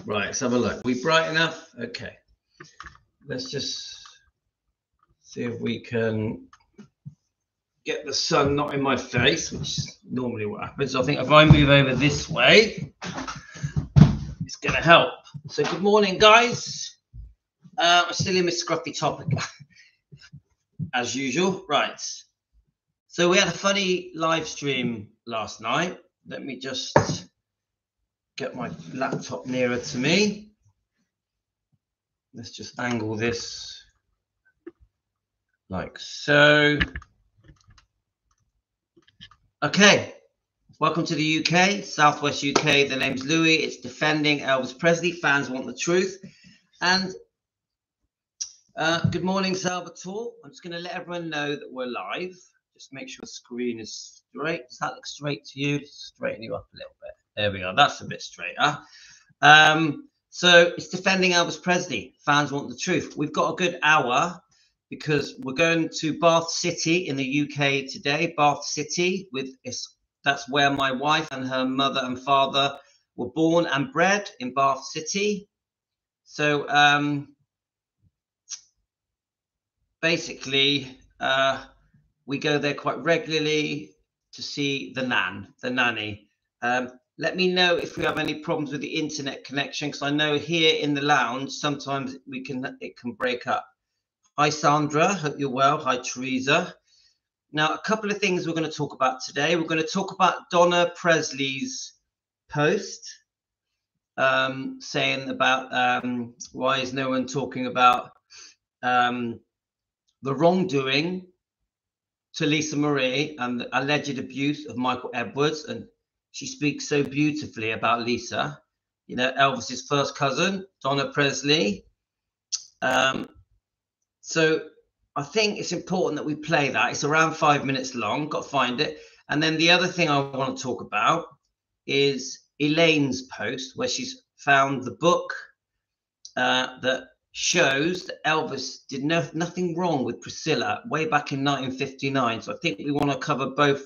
Right, let's have a look. We bright enough? Okay. Let's just see if we can get the sun not in my face, which is normally what happens. I think if I move over this way, it's going to help. So good morning, guys. I'm still in my scruffy topic, as usual. Right. So we had a funny live stream last night. Let me just get my laptop nearer to me. Let's just angle this like so. Okay, welcome to the UK, Southwest UK. The name's Louis. It's defending Elvis Presley. Fans want the truth. And good morning, Salvatore. I'm just going to let everyone know that we're live. Just make sure the screen is straight. Does that look straight to you? Just straighten you up a little bit. There we go. That's a bit straighter. So it's defending Elvis Presley. Fans want the truth. We've got a good hour because we're going to Bath City in the UK today. Bath City, that's where my wife and her mother and father were born and bred, in Bath City. So basically, we go there quite regularly to see the nanny. Let me know if we have any problems with the internet connection, because I know here in the lounge sometimes it can break up. Hi Sandra, hope you're well. Hi Teresa. Now a couple of things we're going to talk about today. We're going to talk about Donna Presley's post saying about why is no one talking about the wrongdoing to Lisa Marie and the alleged abuse of Michael Edwards. And she speaks so beautifully about Lisa, you know, Elvis's first cousin, Donna Presley. So I think it's important that we play that. It's around 5 minutes long, got to find it. And then the other thing I want to talk about is Elaine's post, where she's found the book that shows that Elvis did nothing wrong with Priscilla way back in 1959. So I think we want to cover both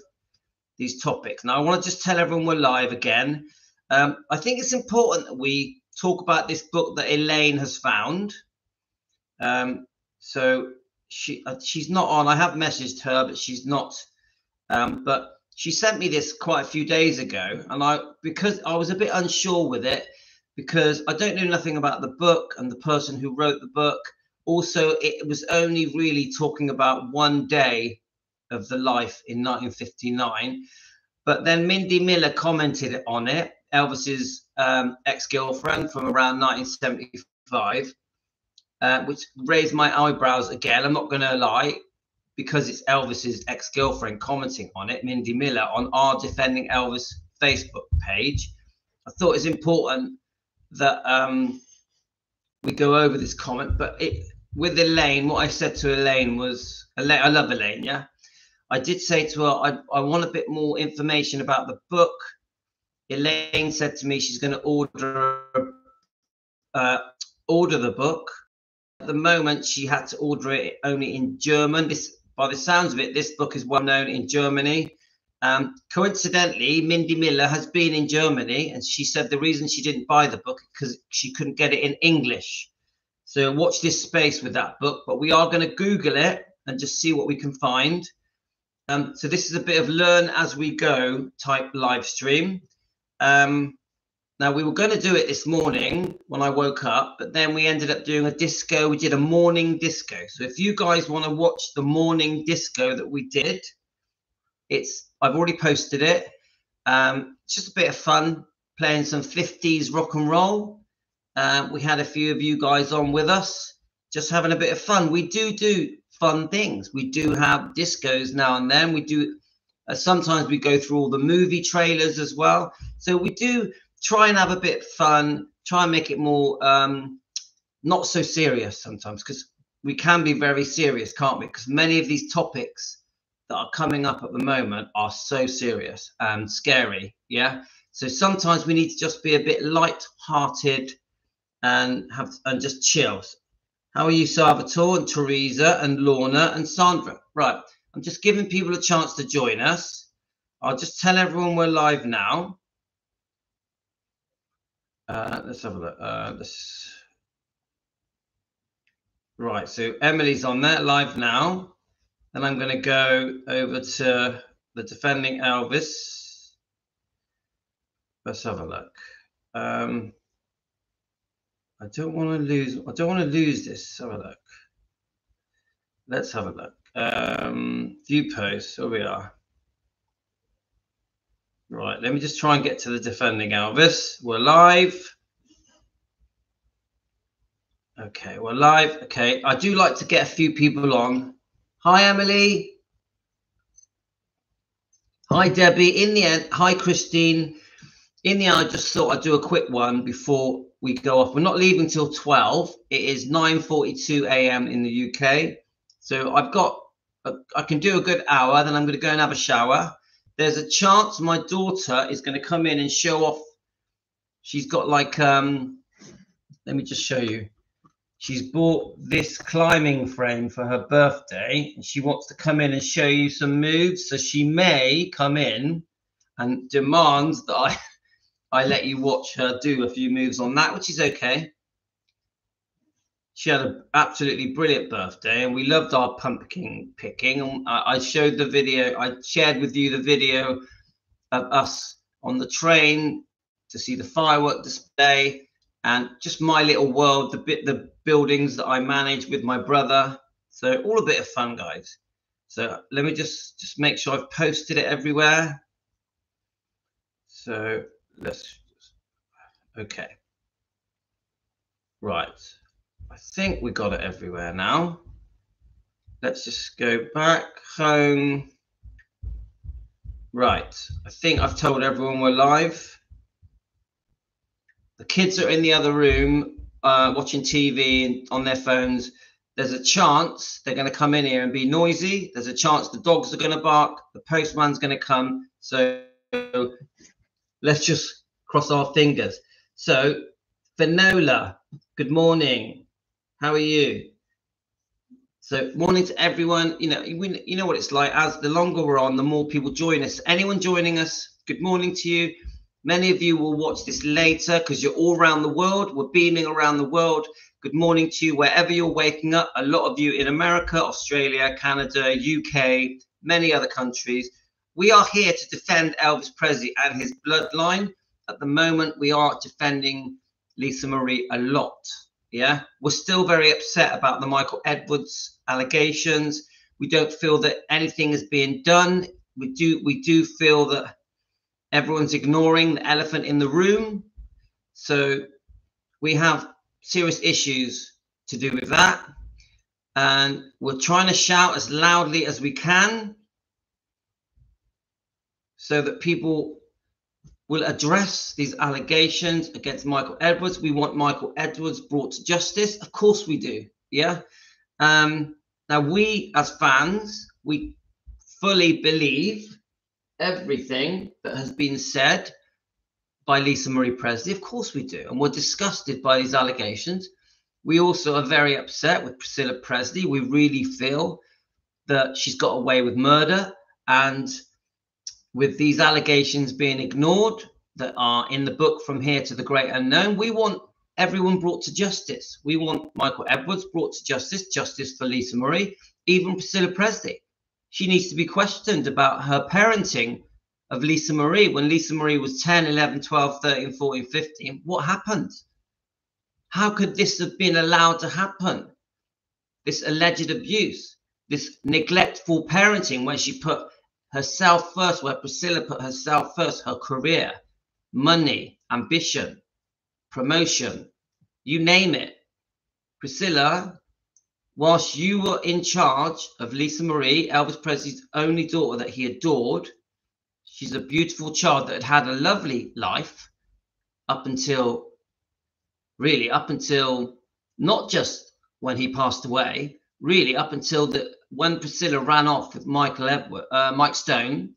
these topics. Now, I want to just tell everyone we're live again. I think it's important that we talk about this book that Elaine has found. So she's not on. I have messaged her, but she's not. But she sent me this quite a few days ago, and because I was a bit unsure with it, because I don't know nothing about the book and the person who wrote the book. Also, it was only really talking about one day of the life in 1959. But then Mindy Miller commented on it, Elvis's ex-girlfriend from around 1975, which raised my eyebrows again. I'm not going to lie, because it's Elvis's ex-girlfriend commenting on it, Mindy Miller, on our Defending Elvis Facebook page. I thought it's important that we go over this comment. But with Elaine, what I said to Elaine was, I love Elaine, yeah? I did say to her, I want a bit more information about the book. Elaine said to me she's going to order the book. At the moment, she had to order it only in German. By the sounds of it, this book is well known in Germany. Coincidentally, Mindy Miller has been in Germany, and she said the reason she didn't buy the book because she couldn't get it in English. So watch this space with that book. But we are going to Google it and just see what we can find. So this is a bit of learn as we go type live stream. Now, we were going to do it this morning when I woke up, but then we ended up doing a disco. We did a morning disco. So if you guys want to watch the morning disco that we did, I've already posted it. It's just a bit of fun, playing some 50s rock and roll. We had a few of you guys on with us, just having a bit of fun. We do fun things. We do have discos now and then. We do sometimes we go through all the movie trailers as well. So we do try and have a bit of fun, try and make it more not so serious sometimes, because we can be very serious, can't we? Because many of these topics that are coming up at the moment are so serious and scary, yeah? So sometimes we need to just be a bit light-hearted and just chill. How are you, Salvatore and Teresa and Lorna and Sandra? Right, I'm just giving people a chance to join us. I'll just tell everyone we're live now. Let's have a look. Right, so Emily's on there live now. And I'm going to go over to the defending Elvis. Let's have a look. I don't want to lose. I don't want to lose this. Let's have a look. Let's have a look. View posts. Here we are. Right. Let me just try and get to the defending Elvis. We're live. Okay, we're live. Okay, I do like to get a few people on. Hi, Emily. Hi, Debbie. In the end, hi, Christine. In the end, I just thought I'd do a quick one before we go off. We're not leaving till 12. It is 9:42 a.m. in the UK. So I can do a good hour. Then I'm going to go and have a shower. There's a chance my daughter is going to come in and show off. She's got like, let me just show you. She's bought this climbing frame for her birthday, and she wants to come in and show you some moves. So she may come in and demand that I let you watch her do a few moves on that, which is okay. She had an absolutely brilliant birthday, and we loved our pumpkin picking. I showed the video. I shared with you the video of us on the train to see the firework display. And just my little world, the buildings that I manage with my brother. So all a bit of fun, guys. So let me just make sure I've posted it everywhere. So okay. Right. I think we got it everywhere now. Let's just go back home. Right. I think I've told everyone we're live. The kids are in the other room watching TV and on their phones. There's a chance they're going to come in here and be noisy. There's a chance the dogs are going to bark. The postman's going to come. So let's just cross our fingers. So Finola, good morning. How are you? So morning to everyone. You know what it's like. As the longer we're on, the more people join us. Anyone joining us, good morning to you. Many of you will watch this later because you're all around the world. We're beaming around the world. Good morning to you wherever you're waking up. A lot of you in America, Australia, Canada, UK, many other countries. We are here to defend Elvis Presley and his bloodline. At the moment, we are defending Lisa Marie a lot. Yeah, we're still very upset about the Michael Edwards allegations. We don't feel that anything is being done. We do feel that everyone's ignoring the elephant in the room. So we have serious issues to do with that. And we're trying to shout as loudly as we can so that people will address these allegations against Michael Edwards. We want Michael Edwards brought to justice. Of course we do. Yeah. Now we as fans, we fully believe everything that has been said by Lisa Marie Presley. Of course we do. And we're disgusted by these allegations. We also are very upset with Priscilla Presley. We really feel that she's got away with murder, and with these allegations being ignored that are in the book From Here to the Great Unknown, we want everyone brought to justice. We want Michael Edwards brought to justice, justice for Lisa Marie, even Priscilla Presley. She needs to be questioned about her parenting of Lisa Marie. When Lisa Marie was 10, 11, 12, 13, 14, 15, what happened? How could this have been allowed to happen? This alleged abuse, this neglectful parenting where she put herself first, where Priscilla put herself first, her career, money, ambition, promotion, you name it. Priscilla, whilst you were in charge of Lisa Marie, Elvis Presley's only daughter that he adored, she's a beautiful child that had had a lovely life up until not just when he passed away, really up until when Priscilla ran off with Mike Stone,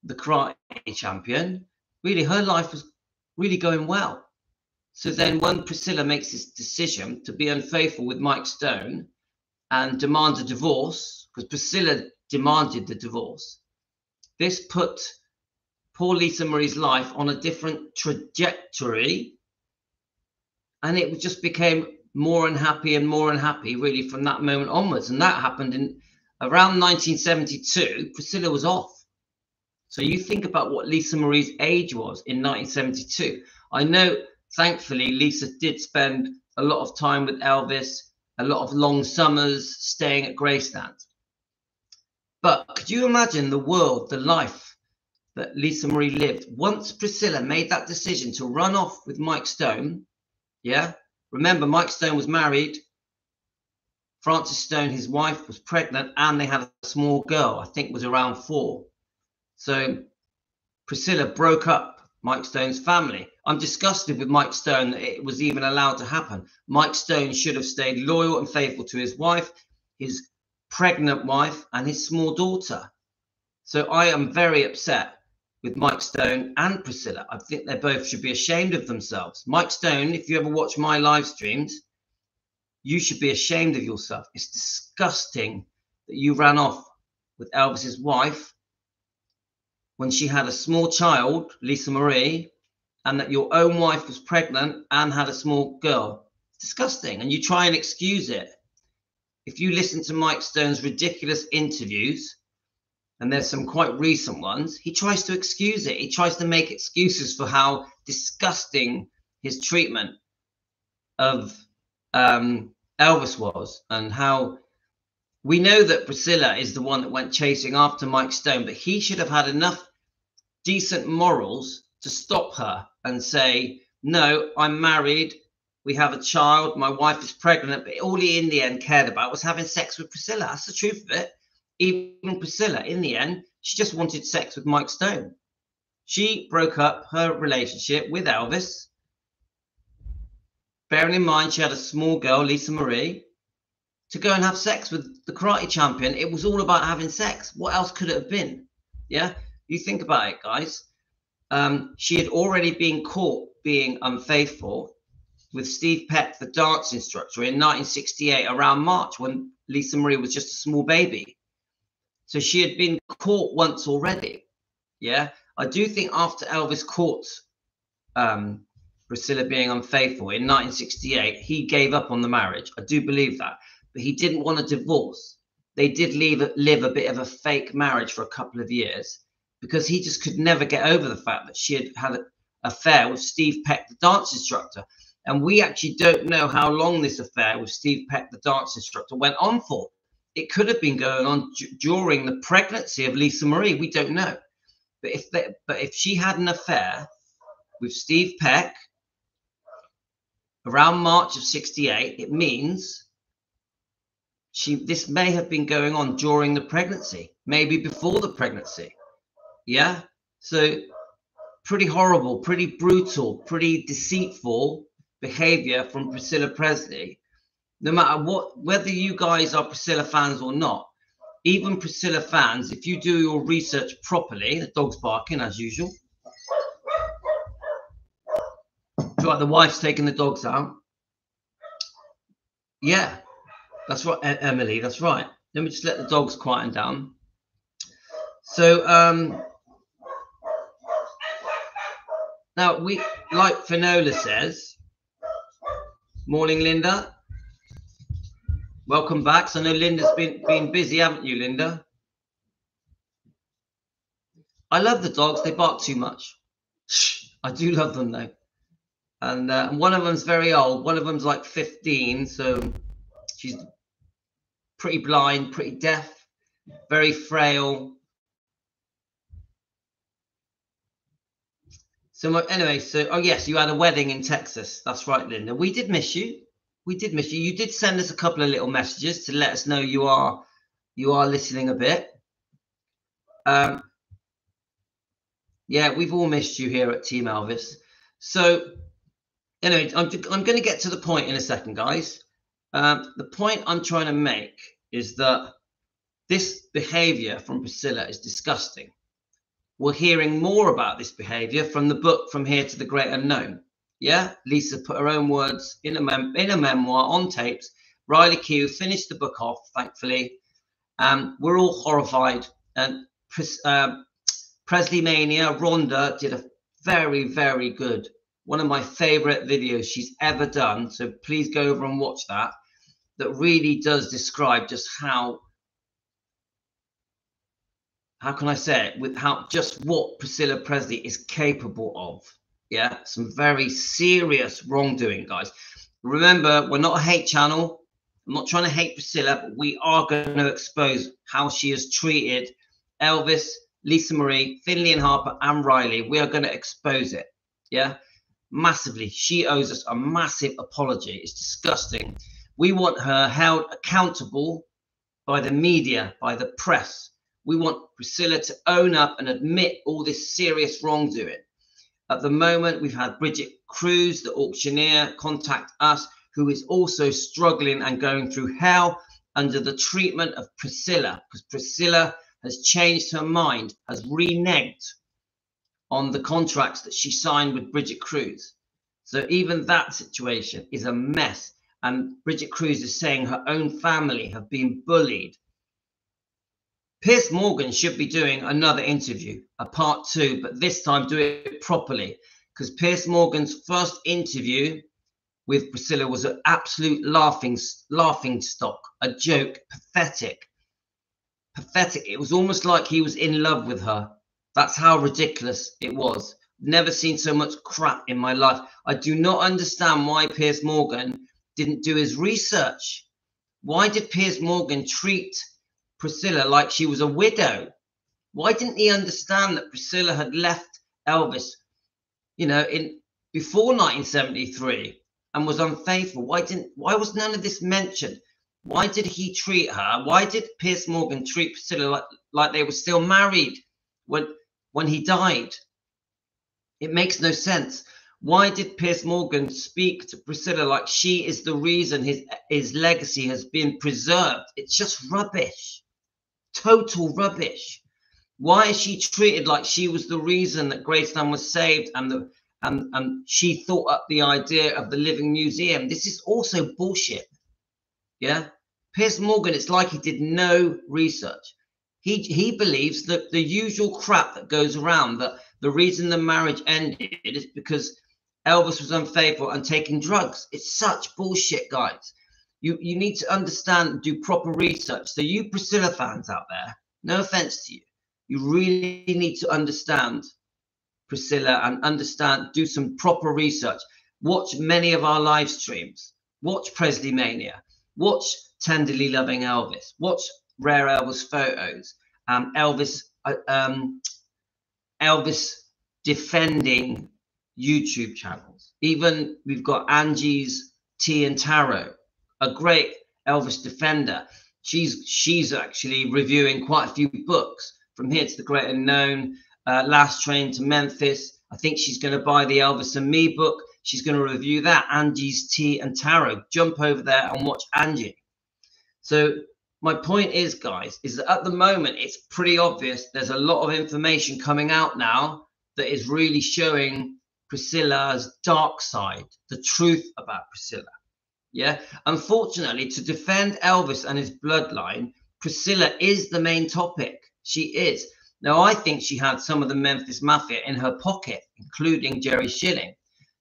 the karate champion. Really, her life was really going well. So then when Priscilla makes this decision to be unfaithful with Mike Stone and demands a divorce, because Priscilla demanded the divorce, this put poor Lisa Marie's life on a different trajectory And it just became more unhappy and more unhappy, really, from that moment onwards. And that happened in around 1972. Priscilla was off. So you think about what Lisa Marie's age was in 1972. I know, thankfully, Lisa did spend a lot of time with Elvis, a lot of long summers staying at Graceland. But could you imagine the world, the life that Lisa Marie lived once Priscilla made that decision to run off with Mike Stone? Yeah, remember, Mike Stone was married. Frances Stone, his wife, was pregnant, and they had a small girl, I think was around 4. So Priscilla broke up Mike Stone's family. I'm disgusted with Mike Stone that it was even allowed to happen. Mike Stone should have stayed loyal and faithful to his wife, his pregnant wife, and his small daughter. So I am very upset with Mike Stone and Priscilla. I think they both should be ashamed of themselves. Mike Stone, if you ever watch my live streams, you should be ashamed of yourself. It's disgusting that you ran off with Elvis's wife when she had a small child, Lisa Marie, and that your own wife was pregnant and had a small girl. It's disgusting. And you try and excuse it. If you listen to Mike Stone's ridiculous interviews, and there's some quite recent ones, he tries to excuse it. He tries to make excuses for how disgusting his treatment of Elvis was, and how we know that Priscilla is the one that went chasing after Mike Stone, but he should have had enough decent morals to stop her and say, no, I'm married, we have a child, my wife is pregnant, but all he in the end cared about was having sex with Priscilla. That's the truth of it. Even Priscilla, in the end, she just wanted sex with Mike Stone. She broke up her relationship with Elvis, bearing in mind she had a small girl, Lisa Marie, to go and have sex with the karate champion. It was all about having sex. What else could it have been? Yeah, you think about it, guys. She had already been caught being unfaithful with Steve Peck, the dance instructor, in 1968, around March, when Lisa Marie was just a small baby. So she had been caught once already. Yeah, I do think after Elvis caught Priscilla being unfaithful in 1968, he gave up on the marriage. I do believe that. But he didn't want a divorce. They did live a bit of a fake marriage for a couple of years because he just could never get over the fact that she had had an affair with Steve Peck, the dance instructor. And we actually don't know how long this affair with Steve Peck, the dance instructor, went on for. It could have been going on during the pregnancy of Lisa Marie. We don't know. But if she had an affair with Steve Peck around March of 68, it means this may have been going on during the pregnancy, maybe before the pregnancy. Yeah. So pretty horrible, pretty brutal, pretty deceitful behavior from Priscilla Presley. No matter what, whether you guys are Priscilla fans or not, even Priscilla fans, if you do your research properly, the dog's barking as usual. It's like the wife's taking the dogs out. Yeah, that's right, Emily, that's right. Let me just let the dogs quieten down. So, now we, like Finola says, morning, Linda. Welcome back. So I know Linda's been busy, haven't you, Linda? I love the dogs. They bark too much. I do love them though. And one of them's very old. One of them's like 15, so she's pretty blind, pretty deaf, very frail. So anyway, so oh yes, you had a wedding in Texas. That's right, Linda. We did miss you. We did miss you. You did send us a couple of little messages to let us know you are listening a bit. Yeah, we've all missed you here at Team Elvis. So anyway, I'm going to get to the point in a second, guys. The point I'm trying to make is that this behavior from Priscilla is disgusting. We're hearing more about this behavior from the book From Here to the Great Unknown. Yeah, Lisa put her own words in a memoir on tapes. Riley Q finished the book off, thankfully. We're all horrified. And Presley Mania, Rhonda did a very, very good one of my favorite videos she's ever done. So please go over and watch that. That really does describe just how can I say it, with how just what Priscilla Presley is capable of. Yeah, some very serious wrongdoing, guys. Remember, we're not a hate channel. I'm not trying to hate Priscilla, but we are going to expose how she has treated Elvis, Lisa Marie, Finley and Harper, and Riley. We are going to expose it. Yeah, massively. She owes us a massive apology. It's disgusting. We want her held accountable by the media, by the press. We want Priscilla to own up and admit all this serious wrongdoing. At the moment, we've had Bridget Cruz, the auctioneer, contact us, who is also struggling and going through hell under the treatment of Priscilla, because Priscilla has changed her mind, has reneged on the contracts that she signed with Bridget Cruz. So even that situation is a mess. And Bridget Cruz is saying her own family have been bullied. Piers Morgan should be doing another interview, a part 2, but this time do it properly, because Piers Morgan's first interview with Priscilla was an absolute laughing stock, a joke, pathetic. It was almost like he was in love with her. That's how ridiculous it was. Never seen so much crap in my life. I do not understand why Piers Morgan didn't do his research. Why did Piers Morgan treat Priscilla like she was a widow? Why didn't he understand that Priscilla had left Elvis, before 1973 and was unfaithful? Why was none of this mentioned? Why did he treat her? Why did Piers Morgan treat Priscilla like they were still married when he died? It makes no sense. Why did Piers Morgan speak to Priscilla like she is the reason his legacy has been preserved? It's just rubbish. Total rubbish. Why is she treated like she was the reason that Graceland was saved and she thought up the idea of the Living Museum? This is also bullshit. Yeah, Piers Morgan, it's like he did no research. He believes that the usual crap that goes around, that the reason the marriage ended is because Elvis was unfaithful and taking drugs. It's such bullshit, guys. You need to understand, do proper research. So you Priscilla fans out there, no offense to you, you really need to understand Priscilla and do some proper research. Watch many of our live streams. Watch Presley Mania. Watch Tenderly Loving Elvis. Watch Rare Elvis Photos. Elvis defending YouTube channels. Even we've got Angie's Tea and Tarot, a great Elvis defender. She's actually reviewing quite a few books, From Here to the Great Unknown, Last Train to Memphis. I think she's going to buy the Elvis and Me book. She's going to review that, Angie's Tea and Tarot. Jump over there and watch Angie. So my point is, guys, is that at the moment, it's pretty obvious. There's a lot of information coming out now that is really showing Priscilla's dark side, the truth about Priscilla. Yeah, unfortunately, to defend Elvis and his bloodline, Priscilla is the main topic. She is. Now, I think she had some of the Memphis Mafia in her pocket, including Jerry Schilling.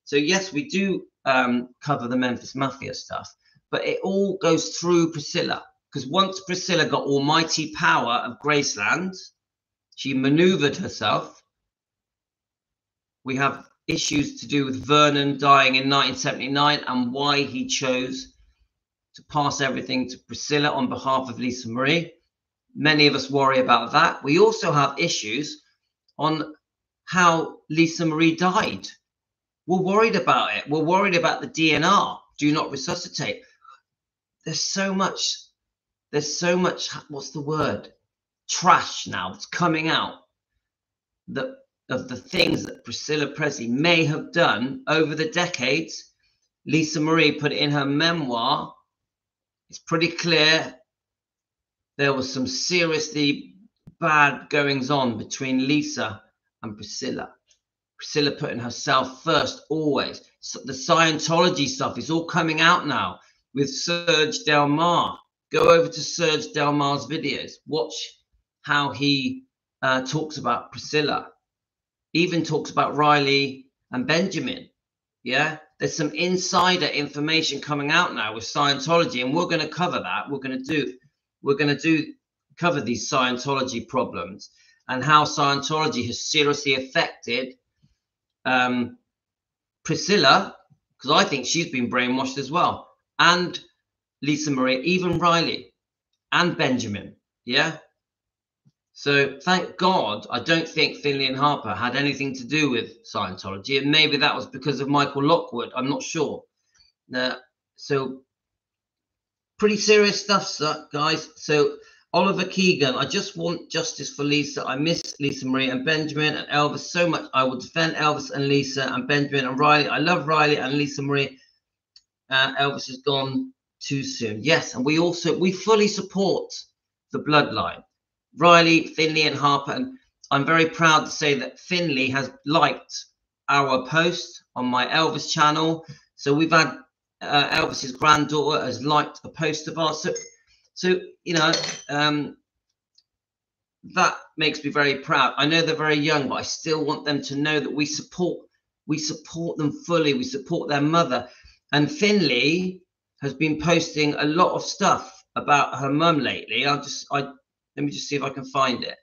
So yes, we do cover the Memphis Mafia stuff, but it all goes through Priscilla, because once Priscilla got almighty power of Graceland, she maneuvered herself. We have issues to do with Vernon dying in 1979 and why he chose to pass everything to Priscilla on behalf of Lisa Marie. Many of us worry about that. We also have issues on how Lisa Marie died. We're worried about it. We're worried about the DNR, do not resuscitate. There's so much, what's the word? Trash now that's coming out of the things that Priscilla Presley may have done over the decades. Lisa Marie put it in her memoir. It's pretty clear there was some seriously bad goings on between Lisa and Priscilla. Priscilla putting herself first always. So the Scientology stuff is all coming out now with Serge Del Mar. Go over to Serge Del Mar's videos. Watch how he talks about Priscilla. Even talks about Riley and Benjamin. Yeah, there's some insider information coming out now with Scientology, and we're going to cover that. We're going to cover these Scientology problems and how Scientology has seriously affected Priscilla, because I think she's been brainwashed as well, and Lisa Marie, even Riley and Benjamin. Yeah. So thank God, I don't think Finley and Harper had anything to do with Scientology, and maybe that was because of Michael Lockwood. I'm not sure. So pretty serious stuff, guys. So Oliver Keegan, I just want justice for Lisa. I miss Lisa Marie and Benjamin and Elvis so much. I will defend Elvis and Lisa and Benjamin and Riley. I love Riley and Lisa Marie. Elvis is gone too soon. Yes, and we fully support the bloodline. Riley, Finley and Harper, and I'm very proud to say that Finley has liked our post on my Elvis channel. So we've had Elvis's granddaughter has liked a post of ours. So you know, that makes me very proud. I know they're very young, but I still want them to know that we support them fully. We support their mother. And Finley has been posting a lot of stuff about her mum lately. Let me just see if I can find it.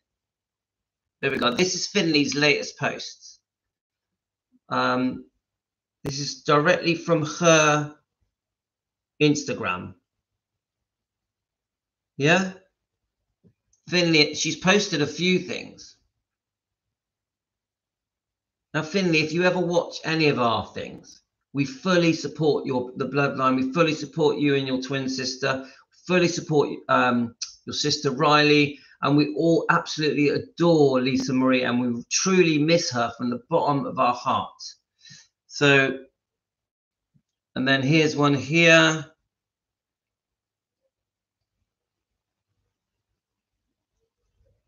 There we go. This is Finley's latest post. This is directly from her Instagram. Yeah. Finley, she's posted a few things. Now, Finley, if you ever watch any of our things, we fully support the bloodline. We fully support you and your twin sister. Fully support your sister Riley, and we all absolutely adore Lisa Marie, and we truly miss her from the bottom of our hearts. So, and then here's one here.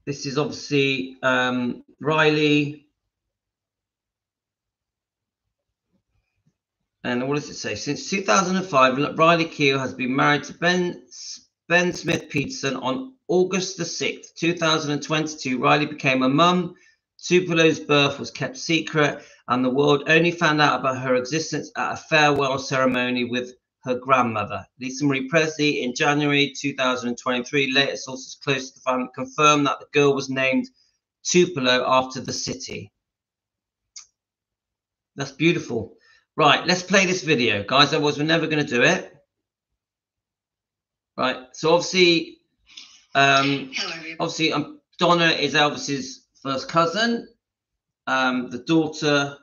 This is obviously Riley. And what does it say? Since 2005, Riley Keough has been married to Ben Smith Peterson. On August the 6th, 2022, Riley became a mum. Tupelo's birth was kept secret, and the world only found out about her existence at a farewell ceremony with her grandmother, Lisa Marie Presley, in January 2023. Later sources close to the family confirmed that the girl was named Tupelo after the city. That's beautiful. Right, let's play this video, guys. Otherwise, we're never going to do it. Right, so obviously, Donna is Elvis's first cousin. The daughter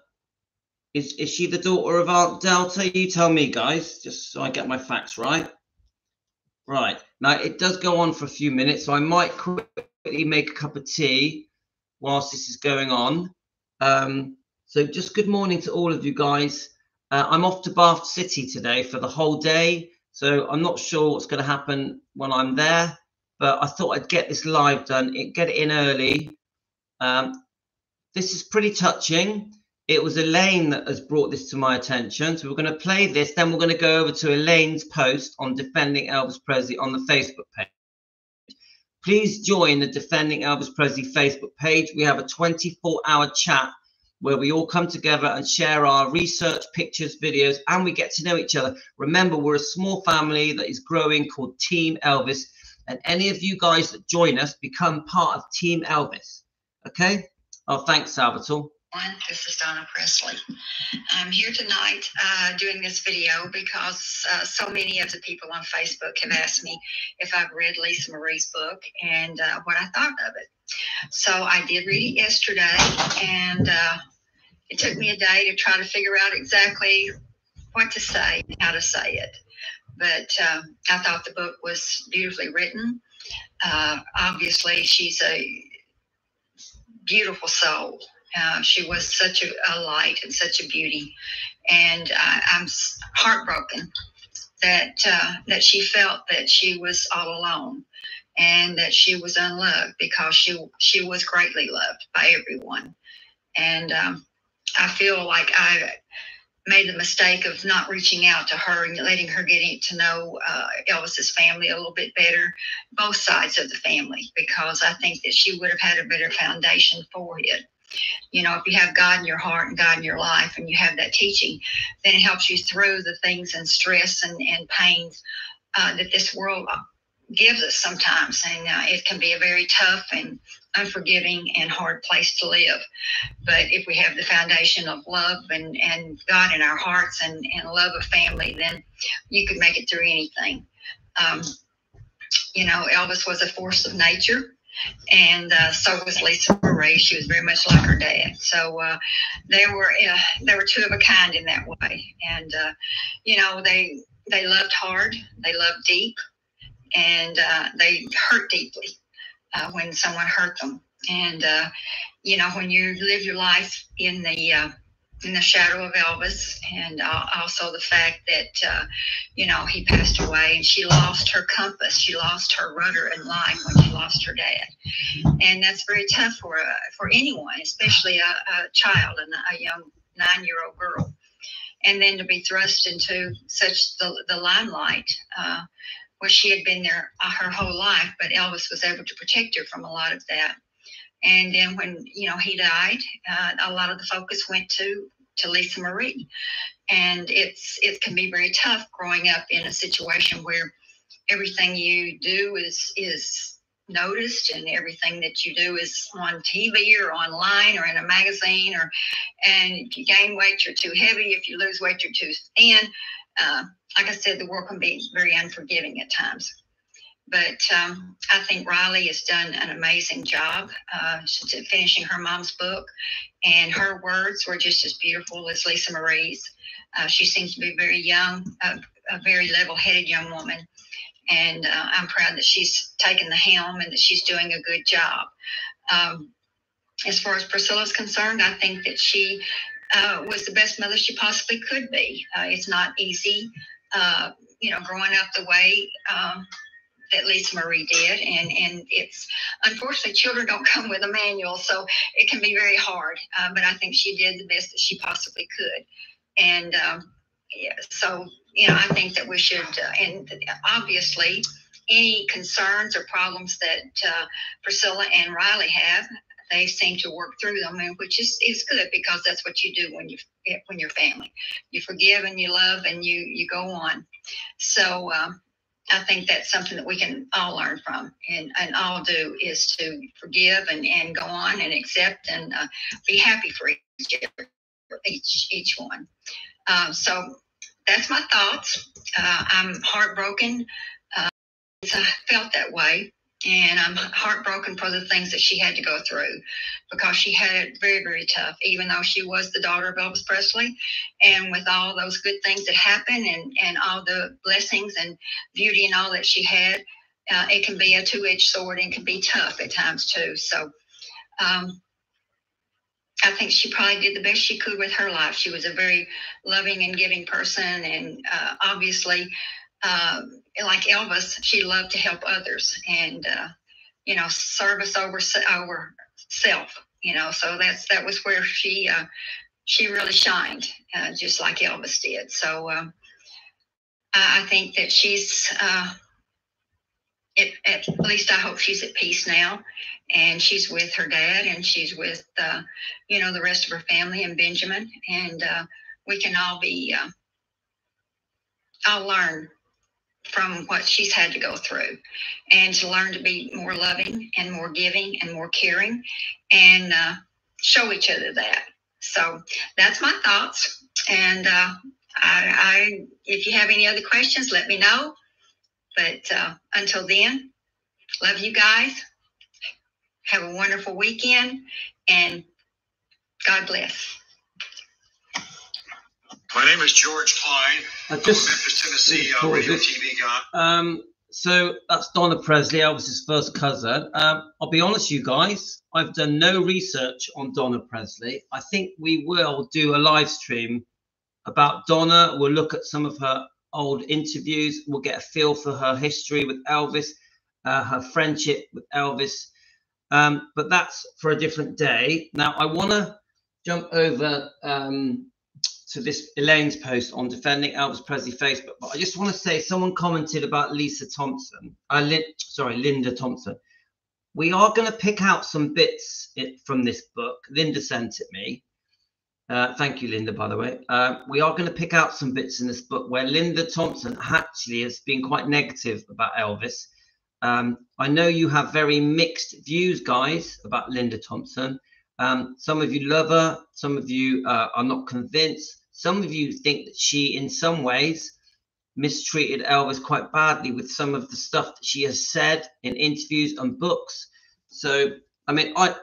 is she the daughter of Aunt Delta? You tell me, guys, just so I get my facts right. Right, now it does go on for a few minutes, so I might quickly make a cup of tea whilst this is going on. So just good morning to all of you guys. I'm off to Bath City today for the whole day, so I'm not sure what's going to happen when I'm there, but I thought I'd get this live done, get it in early. This is pretty touching. It was Elaine that has brought this to my attention, so we're going to play this, then we're going to go over to Elaine's post on Defending Elvis Presley on the Facebook page. Please join the Defending Elvis Presley Facebook page. We have a 24-hour chat where we all come together and share our research, pictures, videos, and we get to know each other. Remember, we're a small family that is growing called Team Elvis, and any of you guys that join us become part of Team Elvis. Okay? Oh, thanks, Salvatore. This is Donna Presley. I'm here tonight doing this video because so many of the people on Facebook have asked me if I've read Lisa Marie's book and what I thought of it. So I did read it yesterday, and it took me a day to try to figure out exactly what to say and how to say it. But I thought the book was beautifully written. Obviously, she's a beautiful soul. She was such a light and such a beauty. And I'm heartbroken that she felt that she was all alone and that she was unloved, because she was greatly loved by everyone. And I feel like I made the mistake of not reaching out to her and letting her get to know Elvis's family a little bit better, both sides of the family, because I think that she would have had a better foundation for it. You know, if you have God in your heart and God in your life and you have that teaching, then it helps you through the things and stress and pains that this world gives us sometimes. And it can be a very tough and unforgiving and hard place to live. But if we have the foundation of love and God in our hearts and love of family, then you could make it through anything. You know, Elvis was a force of nature, and so was Lisa Marie. She was very much like her dad. So they were two of a kind in that way. And you know, they loved hard, they loved deep, and they hurt deeply when someone hurt them. And you know, when you live your life in the shadow of Elvis, and also the fact that you know, he passed away, and she lost her compass, she lost her rudder in life when she lost her dad, and that's very tough for anyone, especially a child and a young 9-year-old girl, and then to be thrust into such the limelight. Where she had been there her whole life, but Elvis was able to protect her from a lot of that. And then when, you know, he died, a lot of the focus went to Lisa Marie. And it can be very tough growing up in a situation where everything you do is noticed, and everything that you do is on TV or online or in a magazine, and if you gain weight, you're too heavy. If you lose weight, you're too thin. Like I said, the world can be very unforgiving at times. But I think Riley has done an amazing job finishing her mom's book, and her words were just as beautiful as Lisa Marie's. She seems to be very young, a very level-headed young woman, and I'm proud that she's taken the helm and that she's doing a good job. As far as Priscilla's concerned, I think that she was the best mother she possibly could be. It's not easy, you know, growing up the way that Lisa Marie did, and it's unfortunately children don't come with a manual, so it can be very hard. But I think she did the best that she possibly could, and yeah, so you know, I think that we should, and obviously, any concerns or problems that Priscilla and Riley have, they seem to work through them, and which is good, because that's what you do when you're family. You forgive and you love and you go on. So I think that's something that we can all learn from and all do, is to forgive and go on and accept and be happy for each one. So that's my thoughts. I'm heartbroken. I felt that way. And I'm heartbroken for the things that she had to go through, because she had it very, very tough, even though she was the daughter of Elvis Presley. And with all those good things that happened and all the blessings and beauty and all that she had, it can be a two-edged sword and can be tough at times too. So I think she probably did the best she could with her life. She was a very loving and giving person. And obviously, like Elvis, she loved to help others and, you know, service over self, you know, so that was where she really shined, just like Elvis did. So I think that she's, at least I hope she's at peace now, and she's with her dad, and she's with, you know, the rest of her family and Benjamin, and we can all I'll learn from what she's had to go through, and to learn to be more loving and more giving and more caring, and show each other that. So that's my thoughts. And I if you have any other questions, let me know. But until then, love you guys. Have a wonderful weekend, and God bless. My name is George Klein. I'm Memphis, Tennessee, radio TV guy. So that's Donna Presley, Elvis's first cousin. I'll be honest, you guys, I've done no research on Donna Presley. I think we will do a live stream about Donna. We'll look at some of her old interviews. We'll get a feel for her history with Elvis, her friendship with Elvis. But that's for a different day. Now, I want to jump over to this Elaine's post on defending Elvis Presley Facebook, but I just want to say someone commented about Lisa Thompson, Linda Thompson. we are going to pick out some bits from this book. Linda sent it me. Thank you, Linda, by the way. We are going to pick out some bits in this book where Linda Thompson actually has been quite negative about Elvis. I know you have very mixed views, guys, about Linda Thompson. Some of you love her. Some of you are not convinced. Some of you think that she, in some ways, mistreated Elvis quite badly with some of the stuff that she has said in interviews and books. So, I mean, how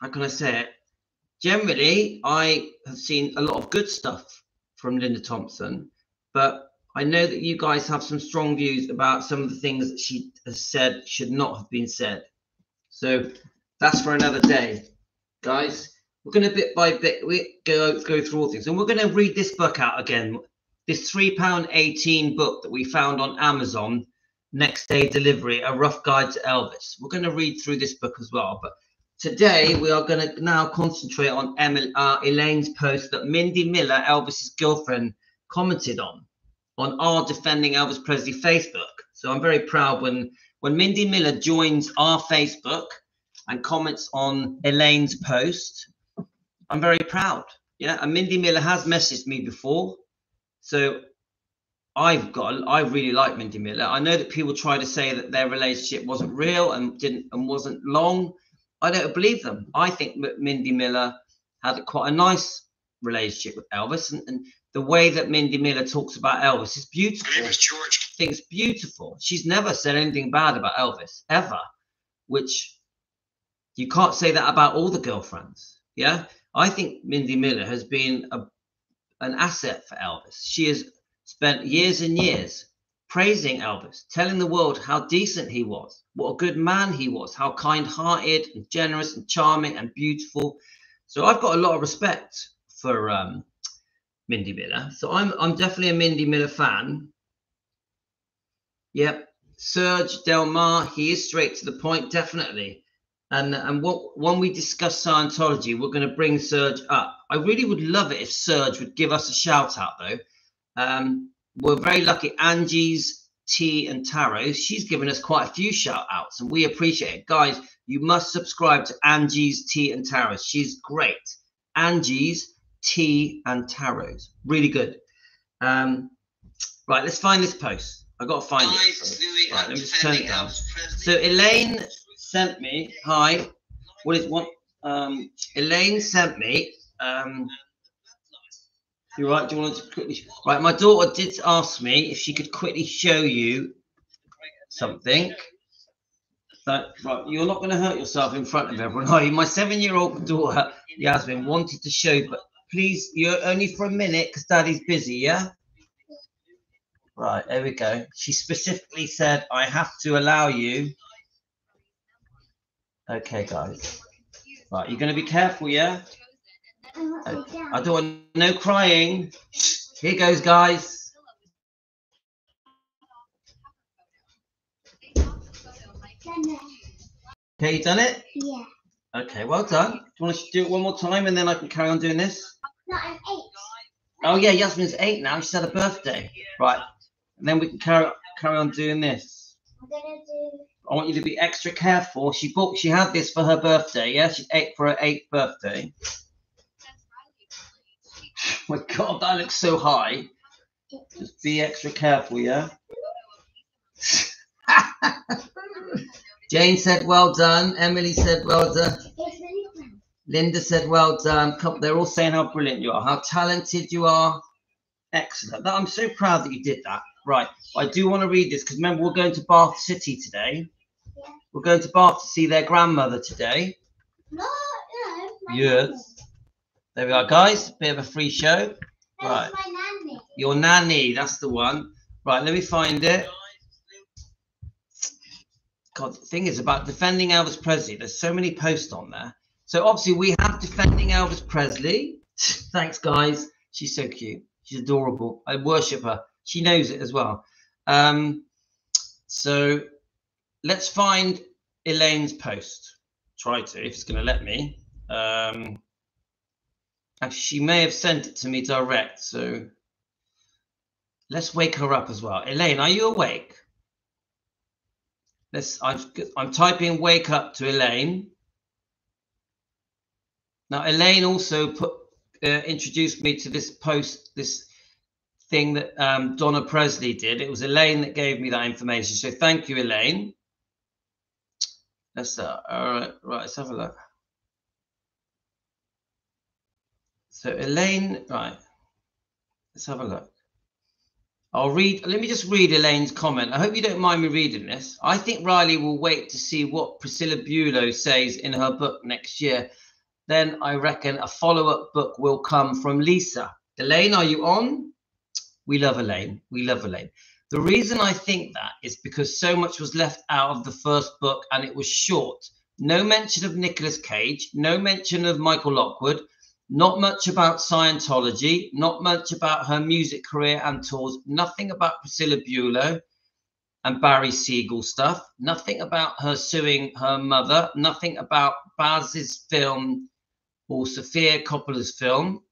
can I say it? Generally, I have seen a lot of good stuff from Linda Thompson, but I know that you guys have some strong views about some of the things that she has said should not have been said. So that's for another day, guys. We're going to bit by bit go through all things, and we're going to read this book out again. This £3.18 book that we found on Amazon, next day delivery, A Rough Guide to Elvis. We're going to read through this book as well, but today we are going to now concentrate on Elaine's post that Mindy Miller, Elvis's girlfriend, commented on our Defending Elvis Presley Facebook. So I'm very proud when Mindy Miller joins our Facebook and comments on Elaine's post. I'm very proud. Yeah, and Mindy Miller has messaged me before, so I really like Mindy Miller. I know that people try to say that their relationship wasn't real and wasn't long. I don't believe them. I think Mindy Miller had quite a nice relationship with Elvis, and the way that Mindy Miller talks about Elvis is beautiful. My name is George. I think it's beautiful. She's never said anything bad about Elvis, ever, which you can't say that about all the girlfriends. Yeah, I think Mindy Miller has been an asset for Elvis. She has spent years and years praising Elvis, telling the world how decent he was, what a good man he was, how kind-hearted and generous and charming and beautiful. So I've got a lot of respect for Mindy Miller. So I'm definitely a Mindy Miller fan. Yep, Serge Delmar, he is straight to the point, definitely. And when we discuss Scientology, we're going to bring Serge up. I really would love it if Serge would give us a shout out, though. We're very lucky. Angie's Tea and Tarot, she's given us quite a few shout outs, and we appreciate it. Guys, you must subscribe to Angie's Tea and Tarot. She's great. Angie's Tea and Tarot, really good. Right, let's find this post. I've got to find it. Right, let me just turn it down. So Elaine sent me, hi, Elaine sent me, you're right, do you want to quickly, right, my daughter did ask me if she could quickly show you something. But, right, you're not going to hurt yourself in front of everyone, are you? My 7-year-old daughter, Yasmin, wanted to show you, but please, you're only for a minute because Daddy's busy, yeah? Right, there we go. She specifically said, I have to allow you. Okay, guys. Right, you're going to be careful, yeah? I don't want no crying. Here goes, guys. Okay, you done it? Yeah. Okay, well done. Do you want to do it one more time and then I can carry on doing this? No, I'm 8. Oh, yeah, Yasmin's 8 now. She's had a birthday. Right. And then we can carry on doing this. I'm going to do... I want you to be extra careful. She had this for her birthday, yeah? She's 8 for her 8th birthday. Oh my God, that looks so high. Just be extra careful, yeah? Jane said, well done. Emily said, well done. Linda said, well done. They're all saying how brilliant you are, how talented you are. Excellent. I'm so proud that you did that. Right. I do want to read this because remember, we're going to Bath City today. Yeah. We're going to Bath to see their grandmother today. No. Yes. There we are, guys. Bit of a free show. That's right. My nanny. Your nanny. That's the one. Right. Let me find it. God, the thing is about Defending Elvis Presley. There's so many posts on there. So obviously we have Defending Elvis Presley. Thanks, guys. She's so cute. She's adorable. I worship her. She knows it as well. So let's find Elaine's post. Try to, if it's going to let me. Actually, she may have sent it to me direct. So let's wake her up as well. Elaine, are you awake? I'm typing "wake up" to Elaine. Now, Elaine also introduced me to this post, this thing that Donna Presley did. It was Elaine that gave me that information. So thank you, Elaine. All right, let's have a look. So Elaine, right, let's have a look. Let me just read Elaine's comment. I hope you don't mind me reading this. I think Riley will wait to see what Priscilla Bulow says in her book next year. Then I reckon a follow-up book will come from Lisa. Elaine, are you on? We love Elaine. We love Elaine. The reason I think that is because so much was left out of the first book and it was short. No mention of Nicolas Cage, no mention of Michael Lockwood, not much about Scientology, not much about her music career and tours, nothing about Priscilla Bulow and Barry Siegel stuff, nothing about her suing her mother, nothing about Baz's film or Sofia Coppola's film.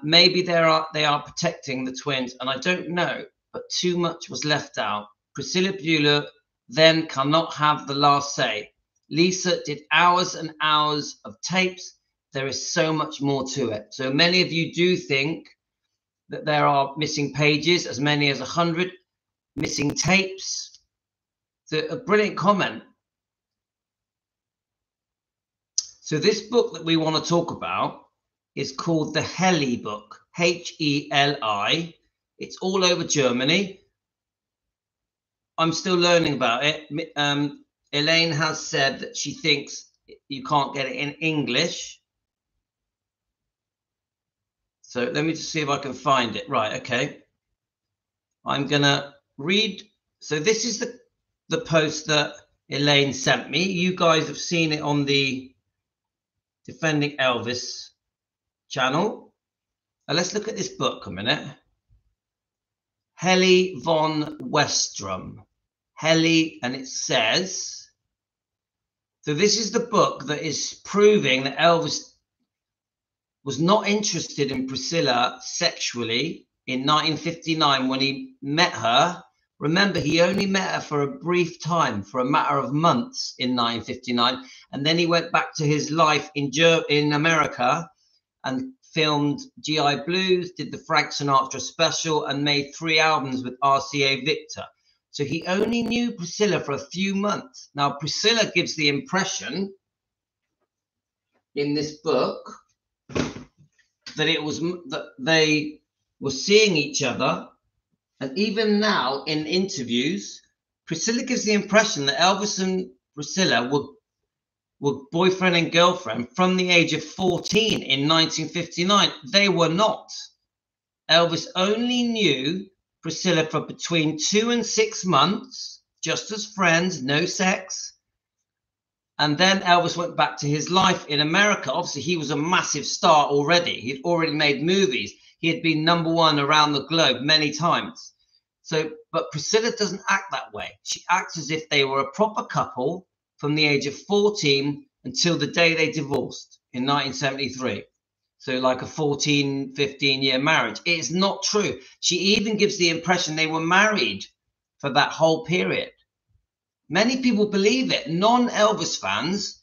Maybe they are protecting the twins, and I don't know, but too much was left out. Priscilla Bulow then cannot have the last say. Lisa did hours and hours of tapes. There is so much more to it. So many of you do think that there are missing pages, as many as 100 missing tapes. So a brilliant comment. So this book that we want to talk about is called the Heli book, Heli. It's all over Germany. I'm still learning about it. Elaine has said that she thinks you can't get it in English. So let me just see if I can find it. Right, okay. I'm going to read. So this is the post that Elaine sent me. You guys have seen it on the Defending Elvis channel. Now let's look at this book a minute. Heli von Westrum. Heli, and it says, so this is the book that is proving that Elvis was not interested in Priscilla sexually in 1959 when he met her. Remember, he only met her for a brief time, for a matter of months in 1959, and then he went back to his life in America and filmed GI Blues, did the Frank Sinatra special, and made 3 albums with RCA Victor. So he only knew Priscilla for a few months. Now, Priscilla gives the impression in this book that it was that they were seeing each other. And even now in interviews, Priscilla gives the impression that Elvis and Priscilla were boyfriend and girlfriend from the age of 14 in 1959. They were not. Elvis only knew Priscilla for between 2 and 6 months, just as friends, no sex. And then Elvis went back to his life in America. Obviously, he was a massive star already. He'd already made movies. He had been #1 around the globe many times. So, but Priscilla doesn't act that way. She acts as if they were a proper couple from the age of 14 until the day they divorced in 1973. So like a 14, 15-year marriage. It is not true. She even gives the impression they were married for that whole period. Many people believe it. Non-Elvis fans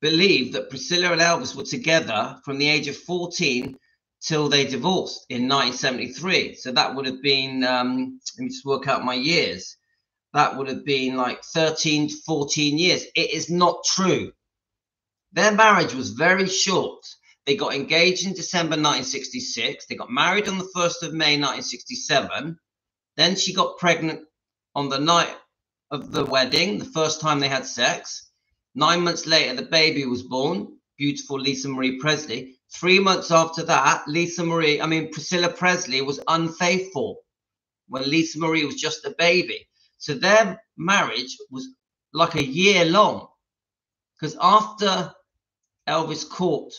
believe that Priscilla and Elvis were together from the age of 14 till they divorced in 1973. So that would have been, let me just work out my years. That would have been like 13 to 14 years. It is not true. Their marriage was very short. They got engaged in December 1966. They got married on the 1st of May 1967. Then she got pregnant on the night of the wedding, the first time they had sex. 9 months later, the baby was born, beautiful Lisa Marie Presley. 3 months after that, Priscilla Presley was unfaithful when Lisa Marie was just a baby. So their marriage was like a year long, because after Elvis caught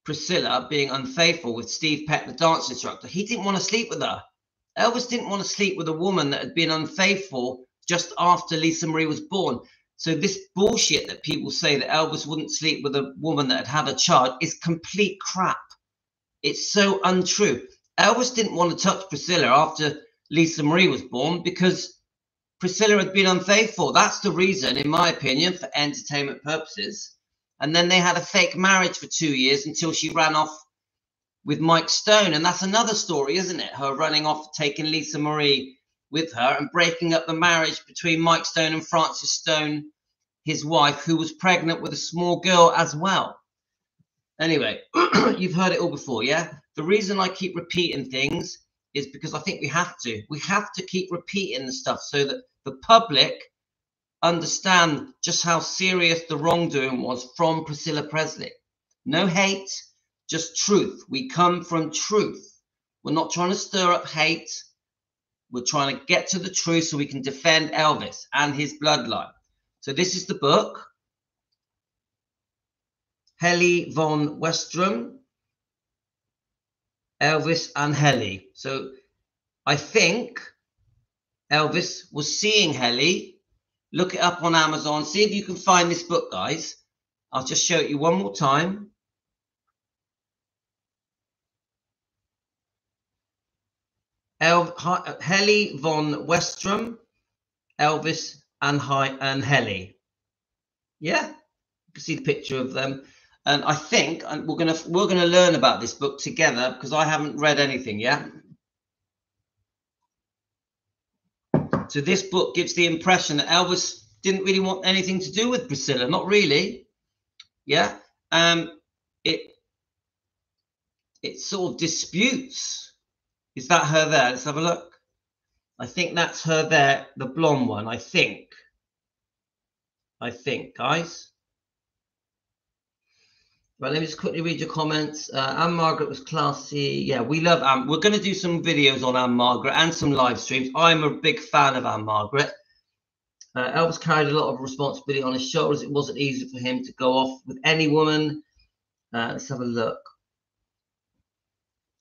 Priscilla being unfaithful with Steve Peck, the dance instructor, he didn't want to sleep with her. Elvis didn't want to sleep with a woman that had been unfaithful just after Lisa Marie was born. So this bullshit that people say that Elvis wouldn't sleep with a woman that had had a child is complete crap. It's so untrue. Elvis didn't want to touch Priscilla after Lisa Marie was born because Priscilla had been unfaithful. That's the reason, in my opinion, for entertainment purposes. And then they had a fake marriage for 2 years until she ran off with Mike Stone. And that's another story, isn't it? Her running off, taking Lisa Marie with her and breaking up the marriage between Mike Stone and Frances Stone, his wife, who was pregnant with a small girl as well. Anyway, you've heard it all before, yeah? The reason I keep repeating things is because I think we have to. We have to keep repeating the stuff so that the public understand just how serious the wrongdoing was from Priscilla Presley. No hate, just truth. We come from truth. We're not trying to stir up hate. We're trying to get to the truth so we can defend Elvis and his bloodline. So this is the book. Helly von Westrum, Elvis and Helly. So I think Elvis was seeing Helly. Look it up on Amazon. See if you can find this book, guys. I'll just show it you one more time. Helly von Westrum, Elvis and Helly. Yeah, you can see the picture of them. And I think we're gonna learn about this book together because I haven't read anything yet. So this book gives the impression that Elvis didn't really want anything to do with Priscilla. Not really. Yeah. It sort of disputes. Is that her there? Let's have a look. I think that's her there, the blonde one. I think, guys. Right, let me just quickly read your comments. Anne Margaret was classy. Yeah, we love Anne. We're going to do some videos on Anne Margaret and some live streams. I'm a big fan of Anne Margaret. Elvis carried a lot of responsibility on his shoulders. It wasn't easy for him to go off with any woman. Let's have a look.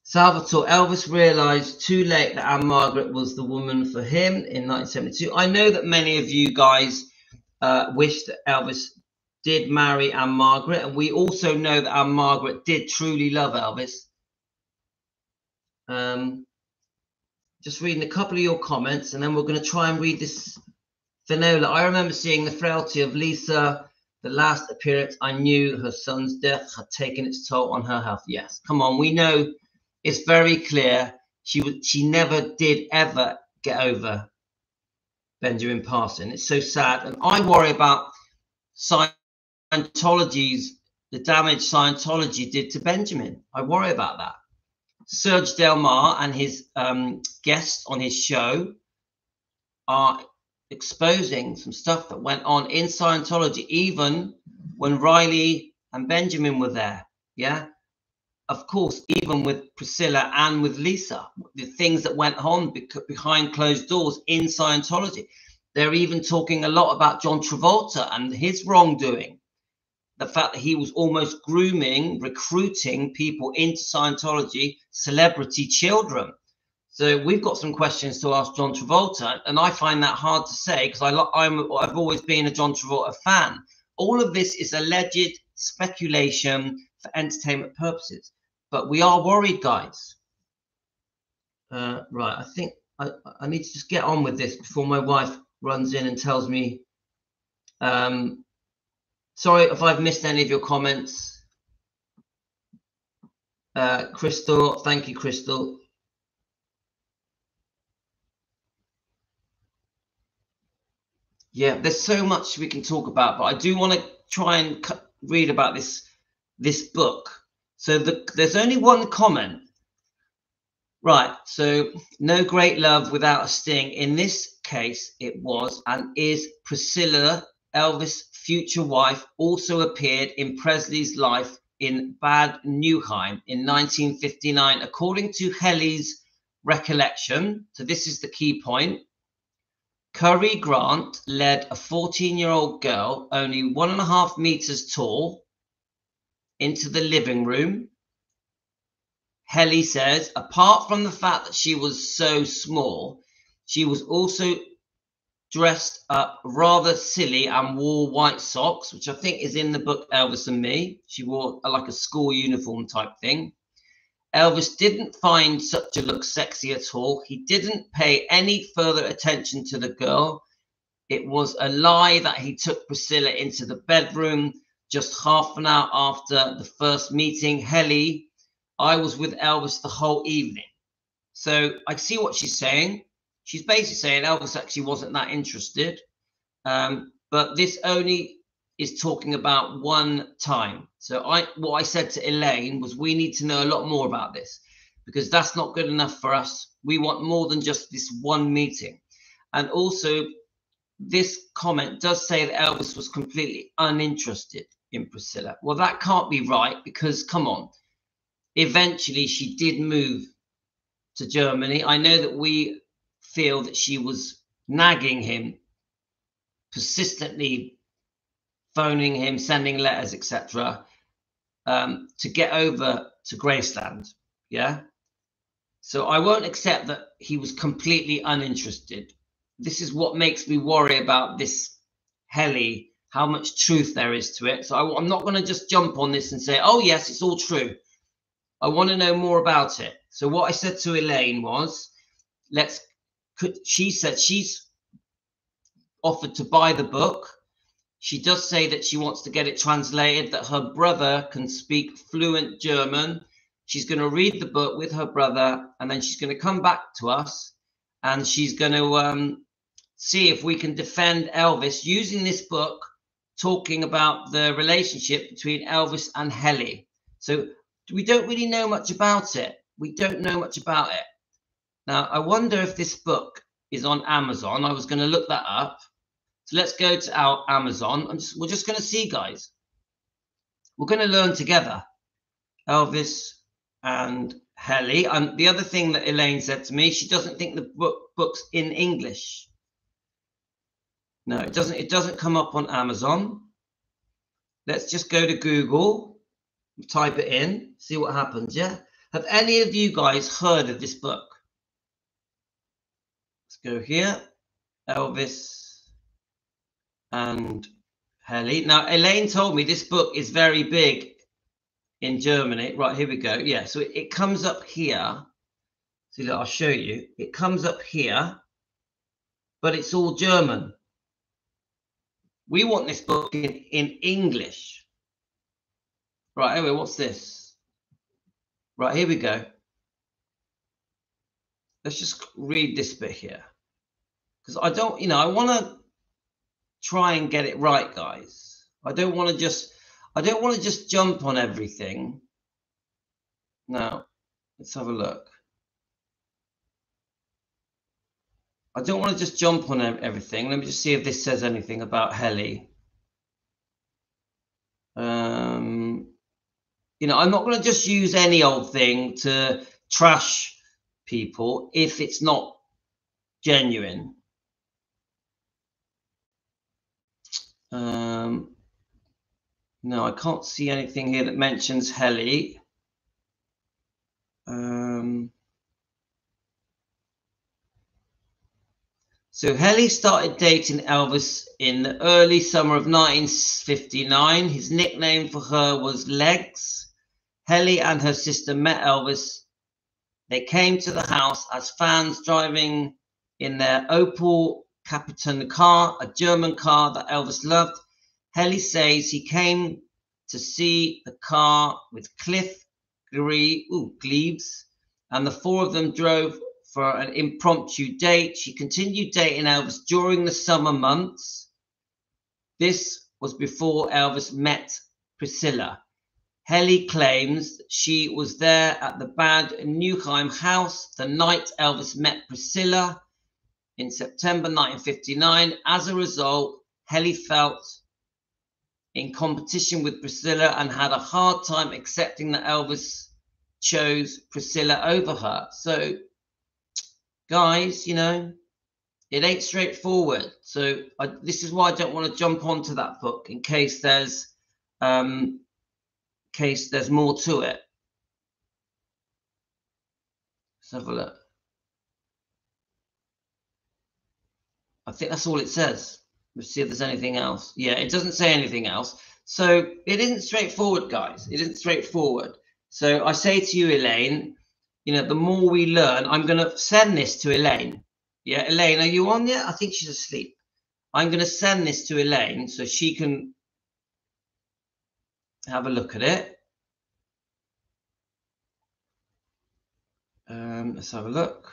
Salvatore, Elvis realized too late that Anne Margaret was the woman for him in 1972. I know that many of you guys wish that Elvis did marry Anne Margaret, and we also know that Anne Margaret did truly love Elvis. Just reading a couple of your comments, and then we're going to try and read this. Finola, I remember seeing the frailty of Lisa. The last appearance, I knew her son's death had taken its toll on her health. Yes, come on, we know it's very clear. She never did ever get over Benjamin passing. It's so sad, and I worry about Scientology's, the damage Scientology did to Benjamin. I worry about that. Serge Delmar and his guests on his show are exposing some stuff that went on in Scientology, even when Riley and Benjamin were there. Yeah, of course, even with Priscilla and with Lisa, the things that went on behind closed doors in Scientology. They're even talking a lot about John Travolta and his wrongdoing. The fact that he was almost grooming, recruiting people into Scientology, celebrity children. So we've got some questions to ask John Travolta, and I find that hard to say because I've always been a John Travolta fan. All of this is alleged speculation for entertainment purposes, but we are worried, guys. Right, I think I need to just get on with this before my wife runs in and tells me. Sorry if I've missed any of your comments. Crystal, thank you, Crystal. Yeah, there's so much we can talk about, but I do want to try and read about this book. So there's only one comment. Right, so no great love without a sting. In this case, it was and is Priscilla, Elvis' future wife, also appeared in Presley's life in Bad Nauheim in 1959, according to Helly's recollection. So this is the key point. Curry Grant led a 14-year-old girl, only 1.5 meters tall, into the living room. Helly says, apart from the fact that she was so small, she was also dressed up rather silly and wore white socks, which I think is in the book Elvis and Me. She wore like a school uniform type thing. Elvis didn't find such a look sexy at all. He didn't pay any further attention to the girl. It was a lie that he took Priscilla into the bedroom just half an hour after the first meeting. Helly, I was with Elvis the whole evening. So I see what she's saying. She's basically saying Elvis actually wasn't that interested. But this only is talking about one time. So what I said to Elaine was we need to know a lot more about this, because that's not good enough for us. We want more than just this one meeting. And also, this comment does say that Elvis was completely uninterested in Priscilla. Well, that can't be right, because come on, eventually she did move to Germany. I know that we feel that she was nagging him, persistently phoning him, sending letters, etc., to get over to Graceland. Yeah. So I won't accept that he was completely uninterested. This is what makes me worry about this Helly, how much truth there is to it. So I'm not going to just jump on this and say, oh yes, it's all true. I want to know more about it. So what I said to Elaine was, she said she's offered to buy the book. She does say that she wants to get it translated, that her brother can speak fluent German. She's going to read the book with her brother, and then she's going to come back to us, and she's going to see if we can defend Elvis using this book, talking about the relationship between Elvis and Helly. So we don't really know much about it. We don't know much about it. Now, I wonder if this book is on Amazon. I was going to look that up. So let's go to our Amazon. We're just going to see, guys. We're going to learn together. Elvis and Helly. And the other thing that Elaine said to me, she doesn't think the book's in English. No, it doesn't. It doesn't come up on Amazon. Let's just go to Google, type it in, see what happens. Yeah. Have any of you guys heard of this book? Let's go here. Elvis and Helly. Now, Elaine told me this book is very big in Germany. Right, here we go. Yeah, so it comes up here. See, look, I'll show you. It comes up here, but it's all German. We want this book in English. Right, anyway, what's this? Right, here we go. Let's just read this bit here. Because I don't, I want to try and get it right, guys. I don't want to just jump on everything. Now, let's have a look. I don't want to just jump on everything. Let me just see if this says anything about Helly. I'm not going to just use any old thing to trash people if it's not genuine. No, I can't see anything here that mentions Helly. So Helly started dating Elvis in the early summer of 1959. His nickname for her was Legs. Helly and her sister met Elvis. They came to the house as fans driving in their Opel Capitan car, a German car that Elvis loved. Helly says he came to see the car with Cliff Gleaves, and the four of them drove for an impromptu date. She continued dating Elvis during the summer months. This was before Elvis met Priscilla. Helly claims that she was there at the Bad Neuheim house the night Elvis met Priscilla in September 1959. As a result, Helly felt in competition with Priscilla and had a hard time accepting that Elvis chose Priscilla over her. So, guys, it ain't straightforward. So this is why I don't want to jump onto that book in case there's more to it. Let's have a look. I think that's all it says. Let's see if there's anything else. Yeah, it doesn't say anything else. So it isn't straightforward, guys. It isn't straightforward. So I say to you, Elaine, the more we learn, I'm going to send this to Elaine. Yeah, Elaine, are you on yet? I think she's asleep. I'm going to send this to Elaine so she can have a look at it. Let's have a look.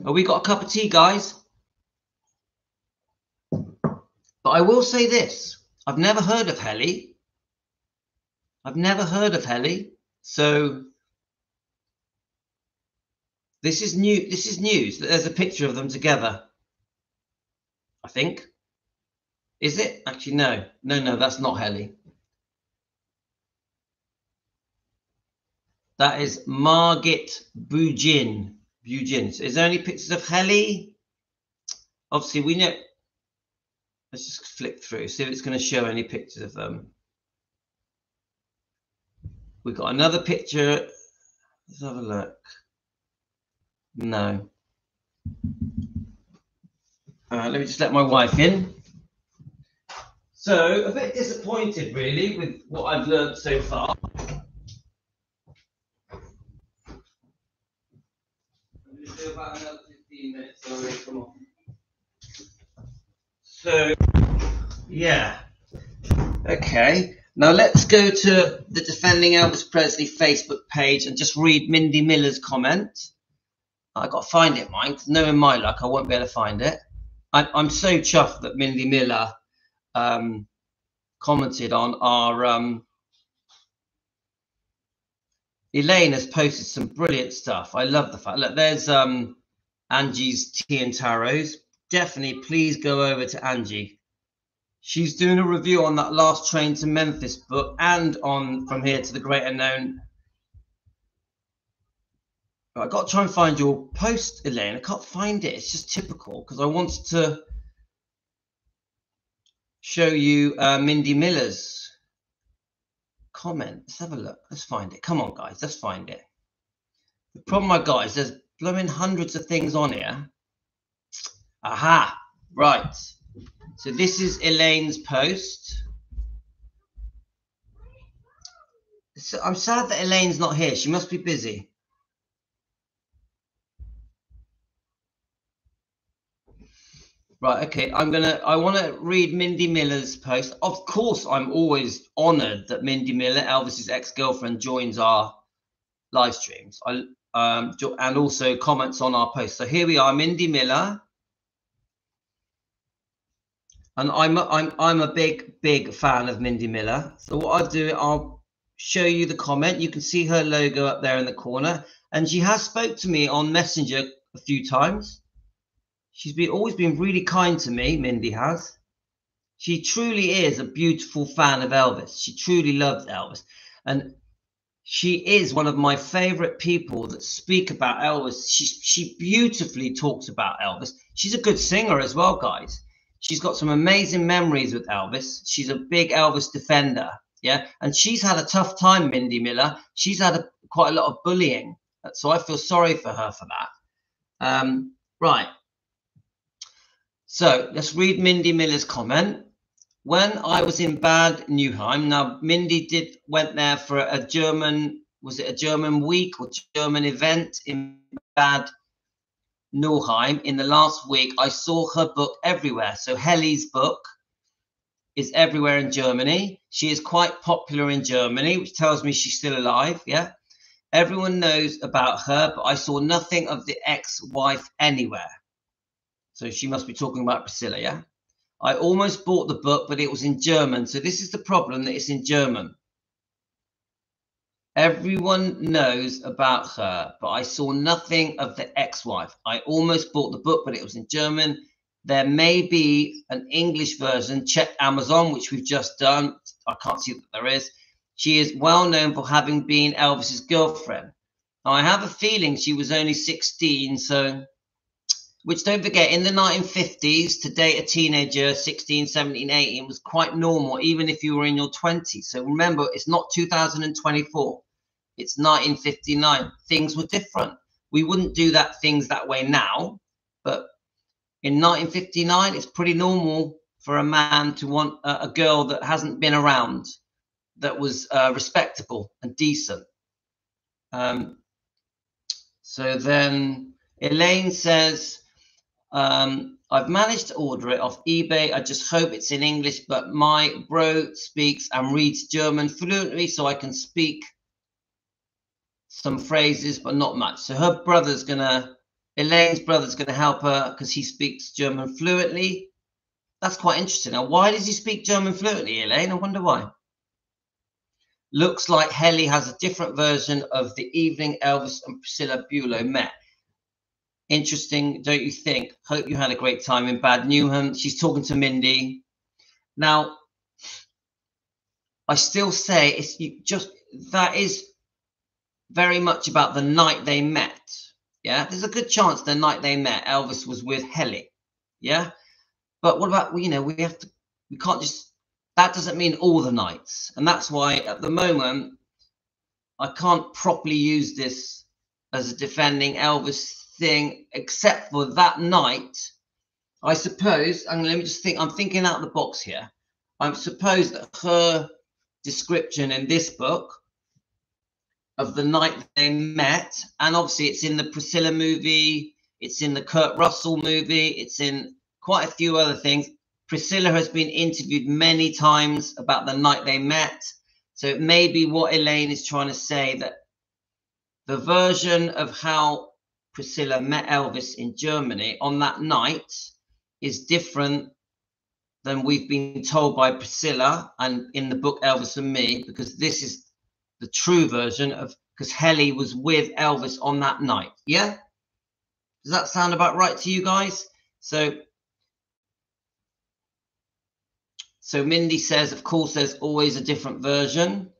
Oh, we got a cup of tea, guys. But I will say this. I've never heard of Helly. I've never heard of Helly. So this is new. This is news. There's a picture of them together. I think. Is it? Actually, no. No, that's not Helly. That is Margit Bujin. So is there any pictures of Helly? Obviously, we know. Let's just flick through, see if it's going to show any pictures of them. We've got another picture. Let's have a look. No. Let me just let my wife in. So, a bit disappointed, really, with what I've learned so far. I'm going to do about another 15 minutes. Sorry, come on. So, yeah. Okay. Now let's go to the Defending Elvis Presley Facebook page and just read Mindy Miller's comment. I've got to find it, mine, because knowing my luck, I won't be able to find it. I'm so chuffed that Mindy Miller commented on our... Elaine has posted some brilliant stuff. I love the fact. Look, there's Angie's Tea and Tarots. Definitely, please go over to Angie. She's doing a review on that Last Train to Memphis book and on From Here to the Great Unknown. I've got to try and find your post, Elaine. I can't find it. It's just typical because I wanted to show you Mindy Miller's comment. Let's have a look. Let's find it. Come on, guys. Let's find it. The problem I got is there's blooming hundreds of things on here. Aha. Right. So this is Elaine's post. So I'm sad that Elaine's not here. She must be busy. Right, okay. I want to read Mindy Miller's post. Of course, I'm always honored that Mindy Miller, Elvis's ex-girlfriend, joins our live streams. And also comments on our post. So here we are, Mindy Miller. And I'm a big fan of Mindy Miller. So what I'll do, I'll show you the comment. You can see her logo up there in the corner. And she has spoke to me on Messenger a few times. She's always been really kind to me, Mindy has. She truly is a beautiful fan of Elvis. She truly loves Elvis. And she is one of my favorite people that speak about Elvis. She beautifully talks about Elvis. She's a good singer as well, guys. She's got some amazing memories with Elvis. She's a big Elvis defender, yeah? And she's had a tough time, Mindy Miller. She's had quite a lot of bullying. So I feel sorry for her for that. Right. So let's read Mindy Miller's comment. When I was in Bad Nauheim, now Mindy went there for a German, was it a German week or German event in Bad Nauheim in the last week. I saw her book everywhere. So Helly's book is everywhere in Germany. She is quite popular in Germany, which tells me she's still alive. Yeah. Everyone knows about her, but I saw nothing of the ex-wife anywhere. So she must be talking about Priscilla. Yeah. I almost bought the book, but it was in German. So this is the problem, that it's in German. Everyone knows about her, but I saw nothing of the ex-wife. I almost bought the book, but it was in German. There may be an English version. Check Amazon, which we've just done. I can't see that there is. She is well known for having been Elvis's girlfriend. Now, I have a feeling she was only 16, so... Which, don't forget, in the 1950s, to date a teenager, 16, 17, 18, was quite normal, even if you were in your 20s. So remember, it's not 2024. It's 1959. Things were different. We wouldn't do things that way now. But in 1959, it's pretty normal for a man to want a girl that hasn't been around, that was respectable and decent. So then... Elaine says, I've managed to order it off eBay. I just hope it's in English, but my bro speaks and reads German fluently, so I can speak some phrases, but not much. So her brother's Elaine's brother's gonna help her because he speaks German fluently. That's quite interesting. Now, why does he speak German fluently, Elaine? I wonder why. Looks like Helly has a different version of the evening Elvis and Priscilla Bulow met. Interesting, don't you think? Hope you had a great time in Bad Newham. She's talking to Mindy. Now, I still say that is very much about the night they met. Yeah, there's a good chance the night they met, Elvis was with Helly. Yeah, but what about, we can't just, that doesn't mean all the nights. And that's why at the moment, I can't properly use this as a defending Elvis thing, except for that night. I suppose, and let me just think, I'm thinking out of the box here. I suppose that her description in this book of the night they met, and obviously it's in the Priscilla movie, it's in the Kurt Russell movie, it's in quite a few other things. Priscilla has been interviewed many times about the night they met. So it may be what Elaine is trying to say, that the version of how Priscilla met Elvis in Germany on that night is different than we've been told by Priscilla and in the book Elvis and Me, because this is the true version of, because Helly was with Elvis on that night. Yeah? Does that sound about right to you guys? So Mindy says, of course, there's always a different version.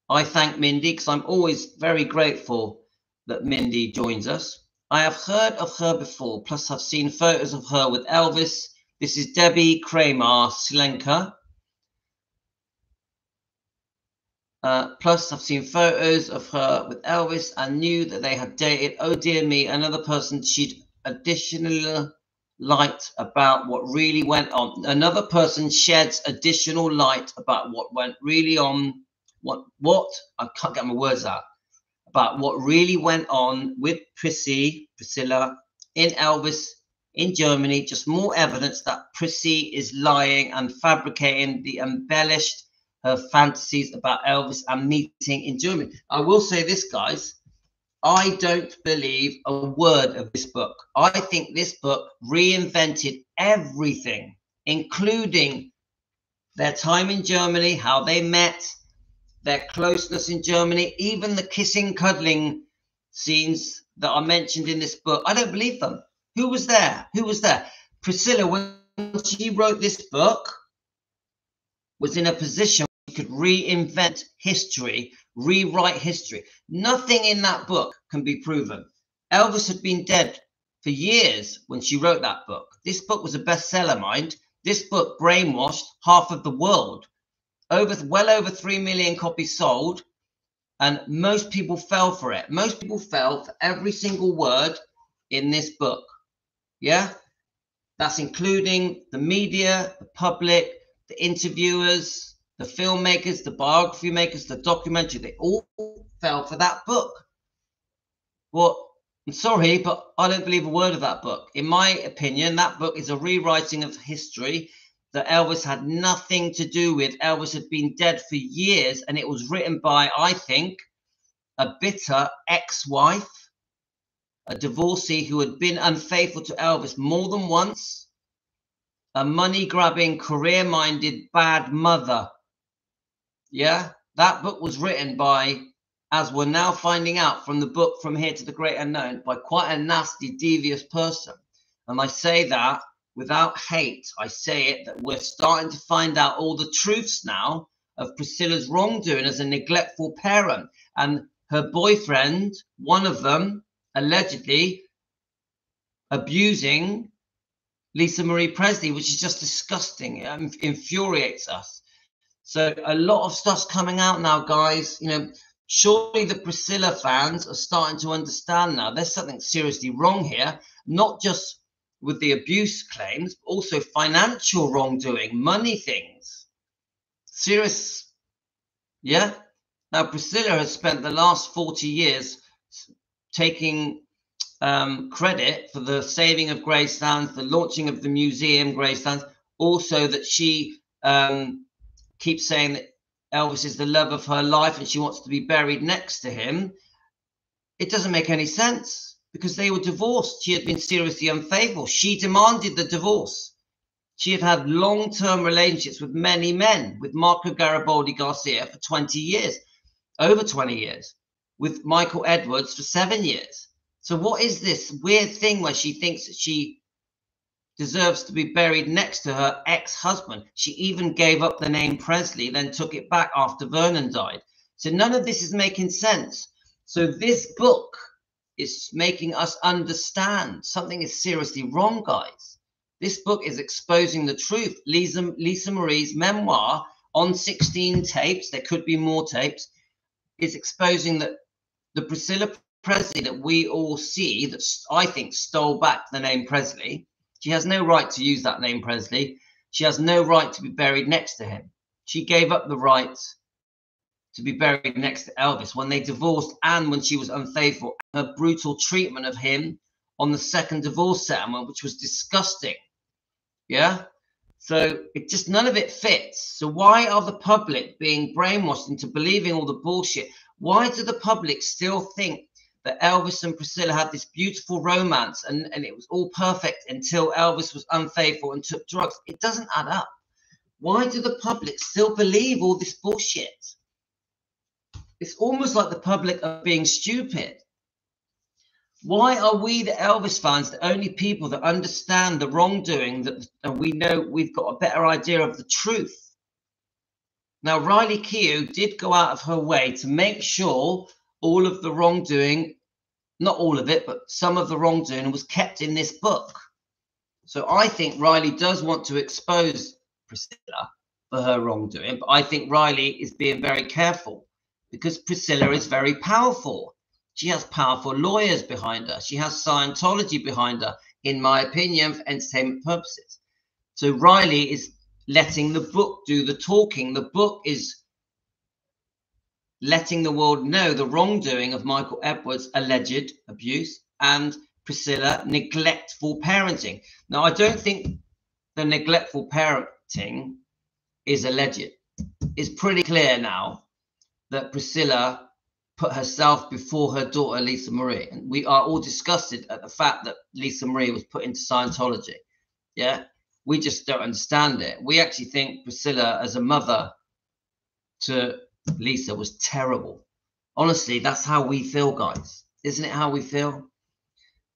I thank Mindy because I'm always very grateful that Mindy joins us. I have heard of her before, plus I've seen photos of her with Elvis. This is Debbie Kramer Slenka. Plus I've seen photos of her with Elvis and knew that they had dated. Oh dear me, another person she'd additional light about what really went on. Another person sheds additional light about what went really on. What? I can't get my words out. About what really went on with Priscilla in Elvis in Germany. Just more evidence that Prissy is lying and fabricating the embellished her fantasies about Elvis and meeting in Germany. I will say this, guys. I don't believe a word of this book. I think this book reinvented everything, including their time in Germany, how they met, their closeness in Germany, even the kissing, cuddling scenes that are mentioned in this book. I don't believe them. Who was there? Who was there? Priscilla, when she wrote this book, was in a position where she could reinvent history, rewrite history. Nothing in that book can be proven. Elvis had been dead for years when she wrote that book. This book was a bestseller, mind. This book brainwashed half of the world. Well over 3 million copies sold, and most people fell for it. Most people fell for every single word in this book. Yeah? That's including the media, the public, the interviewers, the filmmakers, the biography makers, the documentary. They all fell for that book. Well, I'm sorry, but I don't believe a word of that book. In my opinion, that book is a rewriting of history that Elvis had nothing to do with. Elvis had been dead for years, and it was written by, I think, a bitter ex-wife, a divorcee who had been unfaithful to Elvis more than once, a money-grabbing, career-minded, bad mother. Yeah, that book was written by, as we're now finding out from the book From Here to the Great Unknown, by quite a nasty, devious person. And I say that without hate. I say it that we're starting to find out all the truths now of Priscilla's wrongdoing as a neglectful parent. And her boyfriend, one of them, allegedly abusing Lisa Marie Presley, which is just disgusting. It infuriates us. So a lot of stuff's coming out now, guys. You know, surely the Priscilla fans are starting to understand now there's something seriously wrong here, not just with the abuse claims, but also financial wrongdoing, money things. Serious. Yeah? Now, Priscilla has spent the last 40 years taking credit for the saving of gravestones, the launching of the museum gravestones. Also, that she keeps saying that Elvis is the love of her life and she wants to be buried next to him. It doesn't make any sense because they were divorced. She had been seriously unfaithful. She demanded the divorce. She had had long-term relationships with many men, with Marco Garibaldi Garcia for 20 years, over 20 years, with Michael Edwards for 7 years. So what is this weird thing where she thinks that she deserves to be buried next to her ex-husband? She even gave up the name Presley, then took it back after Vernon died. So none of this is making sense. So this book is making us understand something is seriously wrong, guys. This book is exposing the truth. Lisa Marie's memoir on 16 tapes, there could be more tapes, is exposing that the Priscilla Presley that we all see, that I think stole back the name Presley. She has no right to use that name Presley. She has no right to be buried next to him. She gave up the right to be buried next to Elvis when they divorced and when she was unfaithful. Her brutal treatment of him on the second divorce settlement, which was disgusting. Yeah. So it just, none of it fits. So why are the public being brainwashed into believing all the bullshit? Why do the public still think that Elvis and Priscilla had this beautiful romance and it was all perfect until Elvis was unfaithful and took drugs? It doesn't add up. Why do the public still believe all this bullshit? It's almost like the public are being stupid. Why are we, the Elvis fans, the only people that understand the wrongdoing, that we know we've got a better idea of the truth? Now, Riley Keough did go out of her way to make sure all of the wrongdoing, not all of it, but some of the wrongdoing was kept in this book. So I think Riley does want to expose Priscilla for her wrongdoing, but I think Riley is being very careful because Priscilla is very powerful. She has powerful lawyers behind her. She has Scientology behind her, in my opinion, for entertainment purposes. So Riley is letting the book do the talking. The book is letting the world know the wrongdoing of Michael Edwards' alleged abuse and Priscilla neglectful parenting. Now, I don't think the neglectful parenting is alleged. It's pretty clear now that Priscilla put herself before her daughter, Lisa Marie. And we are all disgusted at the fact that Lisa Marie was put into Scientology. Yeah, we just don't understand it. We actually think Priscilla, as a mother to Lisa, was terrible. Honestly, that's how we feel, guys. Isn't it how we feel?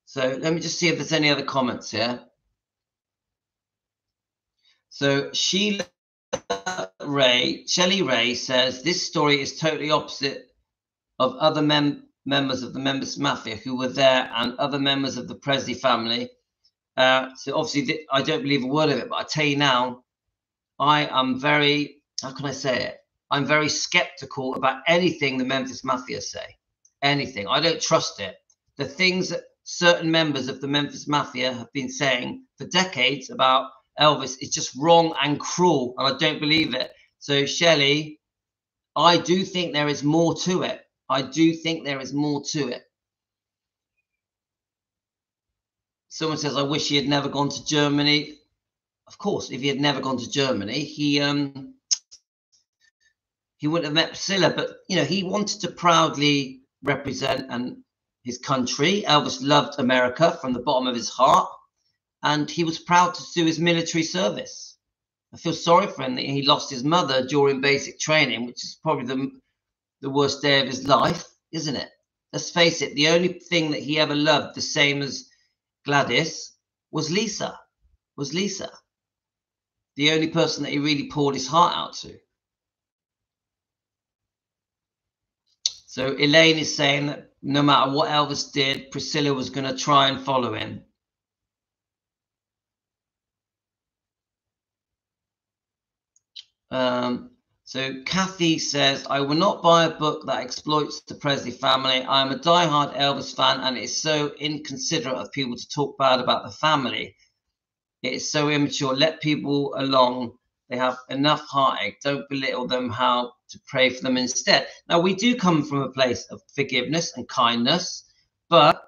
So let me just see if there's any other comments here. So Shelley Ray says, this story is totally opposite of other members of the Memphis Mafia who were there and other members of the Presley family. So obviously, I don't believe a word of it, but I tell you now, I am very, how can I say it? I'm very skeptical about anything the Memphis Mafia say. Anything. I don't trust it. The things that certain members of the Memphis Mafia have been saying for decades about Elvis is just wrong and cruel, and I don't believe it. So Shelley, I do think there is more to it. I do think there is more to it. Someone says, I wish he had never gone to Germany. Of course, if he had never gone to Germany, he wouldn't have met Priscilla. But, you know, he wanted to proudly represent his country. Elvis loved America from the bottom of his heart. And he was proud to do his military service. I feel sorry for him that he lost his mother during basic training, which is probably the worst day of his life, isn't it? Let's face it, the only thing that he ever loved, the same as Gladys, was Lisa. The only person that he really poured his heart out to. So Elaine is saying that no matter what Elvis did, Priscilla was going to try and follow him. So Kathy says, I will not buy a book that exploits the Presley family. I am a diehard Elvis fan, and it is so inconsiderate of people to talk bad about the family. It is so immature. Let people along. They have enough heartache. Don't belittle them. How to pray for them instead. Now, we do come from a place of forgiveness and kindness, but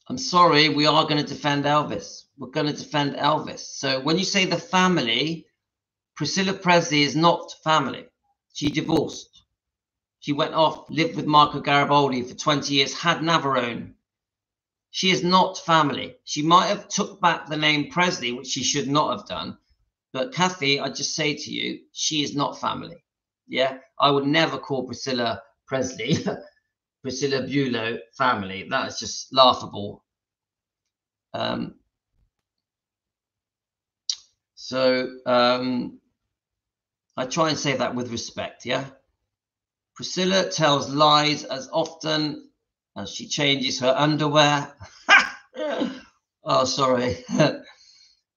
I'm sorry, we are going to defend Elvis. We're going to defend Elvis. So when you say the family, Priscilla Presley is not family. She divorced. She went off, lived with Marco Garibaldi for 20 years, had Navarone. She is not family. She might have took back the name Presley, which she should not have done. But Kathy, I just say to you, she is not family. Yeah, I would never call Priscilla Presley, Priscilla Bulow family. That is just laughable. I try and say that with respect, yeah? Priscilla tells lies as often as she changes her underwear. Oh, sorry.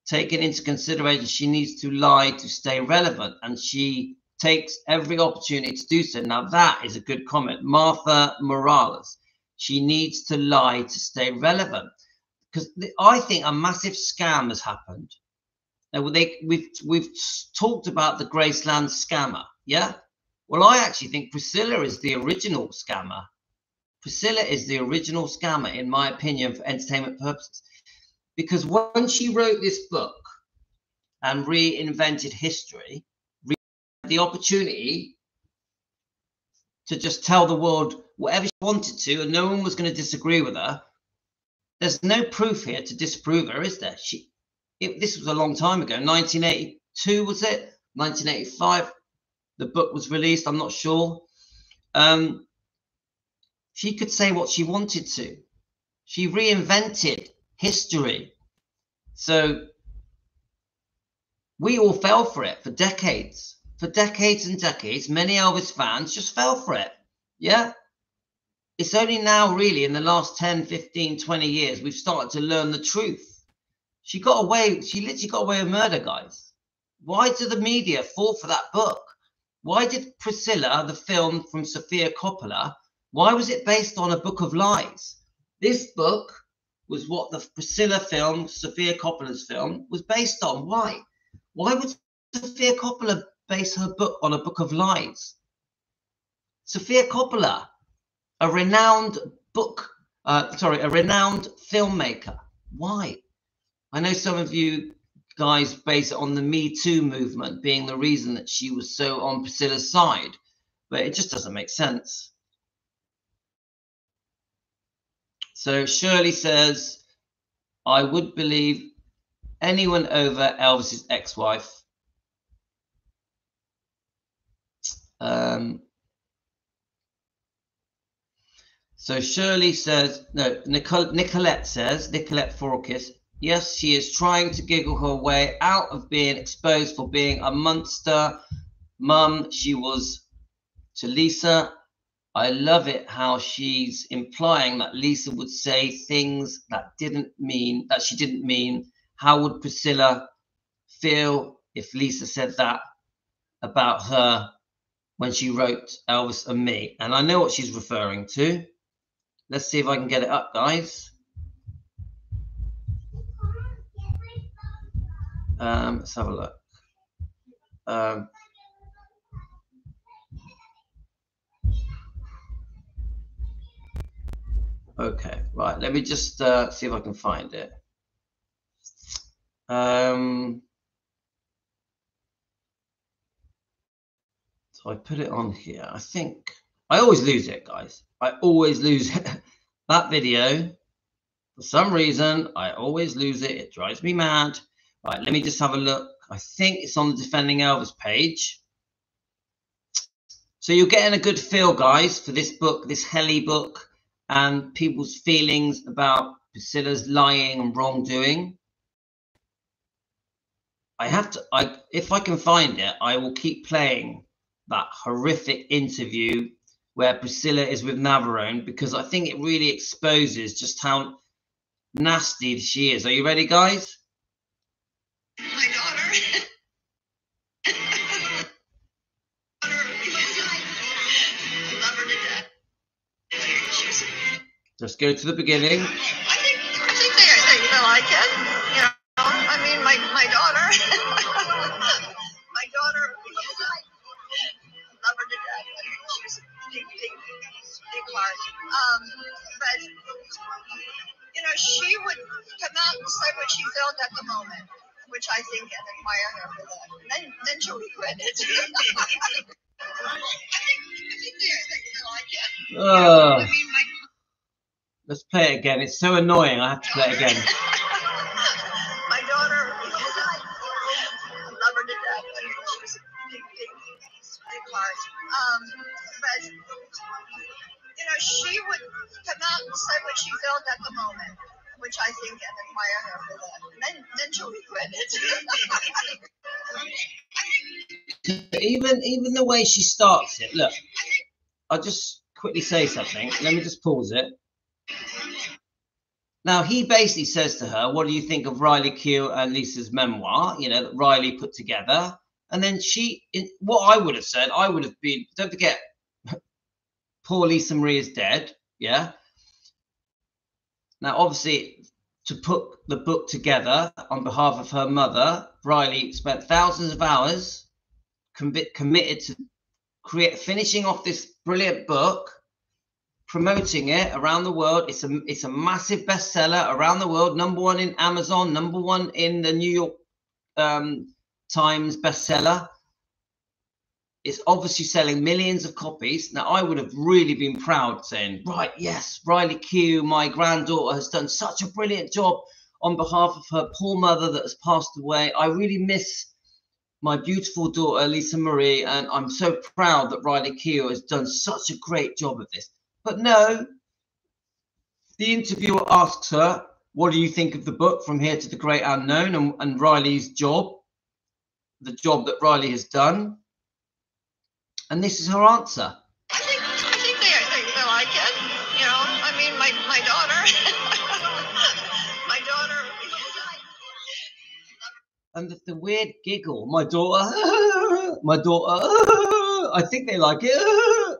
Taking into consideration, she needs to lie to stay relevant, and she takes every opportunity to do so. Now, that is a good comment. Martha Morales. She needs to lie to stay relevant. Because I think a massive scam has happened. Now, we've talked about the Graceland scammer, yeah? Well, I actually think Priscilla is the original scammer. Priscilla is the original scammer, in my opinion, for entertainment purposes. Because when she wrote this book and reinvented history, the opportunity to just tell the world whatever she wanted to, and no one was going to disagree with her. There's no proof here to disprove her, is there? This was a long time ago, 1982, was it? 1985, the book was released, I'm not sure. She could say what she wanted to. She reinvented history. So we all fell for it for decades. For decades and decades, many Elvis fans just fell for it. Yeah? It's only now, really, in the last 10, 15, 20 years, we've started to learn the truth. She literally got away with murder, guys. Why do the media fall for that book? Why did Priscilla, the film from Sofia Coppola, why was it based on a book of lies? This book was what the Priscilla film, Sofia Coppola's film, was based on. Why? Why would Sofia Coppola base her book on a book of lies? Sofia Coppola, a renowned filmmaker. Why? I know some of you guys base it on the Me Too movement being the reason that she was so on Priscilla's side, but it just doesn't make sense. So Shirley says, I would believe anyone over Elvis's ex-wife. So Shirley says, no, Nicolette Forkis, yes, she is trying to giggle her way out of being exposed for being a monster mum she was to Lisa. I love it how she's implying that Lisa would say things that she didn't mean. How would Priscilla feel if Lisa said that about her when she wrote Elvis and Me? And I know what she's referring to. Let's see if I can get it up, guys. Let's have a look. Okay, right. Let me just see if I can find it. So I put it on here. I think I always lose it, guys. I always lose it. That video, for some reason, I always lose it. It drives me mad. Right, let me just have a look. I think it's on the Defending Elvis page. So you're getting a good feel, guys, for this book, this Helly book, and people's feelings about Priscilla's lying and wrongdoing. If I can find it, I will keep playing that horrific interview where Priscilla is with Navarone, because I think it really exposes just how nasty she is. Are you ready, guys? My daughter. Love her to death. Let's go to the beginning. I think they like it. You know, I mean, my daughter. My daughter. Love her to death. She's a big part. But you know, what she felt at the moment, which I think and admire her for that. Then she'll regret it. Let's play it again. It's so annoying. I have to play it again. My daughter, I love her to death. She's a big heart. But you know, she would come out and say what she felt at the moment, which I think and admire her for that. Then she'll regret it. Even the way she starts it. Look, I'll just quickly say something. Let me just pause it. Now, he basically says to her, what do you think of Riley Keough and Lisa's memoir, you know, that Riley put together? And then what I would have said, I would have been, don't forget, poor Lisa Marie is dead, yeah? Now, obviously, to put the book together on behalf of her mother, Riley spent thousands of hours committed to finishing off this brilliant book, promoting it around the world. It's a massive bestseller around the world, #1 in Amazon, #1 in the New York Times bestseller. It's obviously selling millions of copies. Now, I would have really been proud saying, right, yes, Riley Keough, my granddaughter, has done such a brilliant job on behalf of her poor mother that has passed away. I really miss my beautiful daughter, Lisa Marie, and I'm so proud that Riley Keough has done such a great job of this. But no, the interviewer asks her, what do you think of the book From Here to the Great Unknown, and Riley's job, the job that Riley has done? And this is her answer. I think they like it. You know, I mean, my daughter, my daughter. And the weird giggle, my daughter, I think they like it.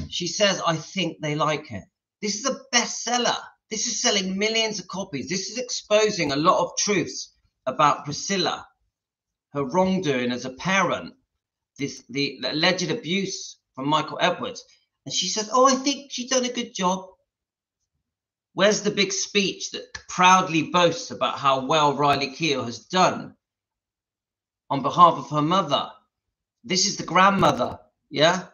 She says, I think they like it. This is a bestseller. This is selling millions of copies. This is exposing a lot of truths about Priscilla, her wrongdoing as a parent, the alleged abuse from Michael Edwards. And she says, oh, I think she's done a good job. Where's the big speech that proudly boasts about how well Riley Keough has done on behalf of her mother? This is the grandmother, yeah?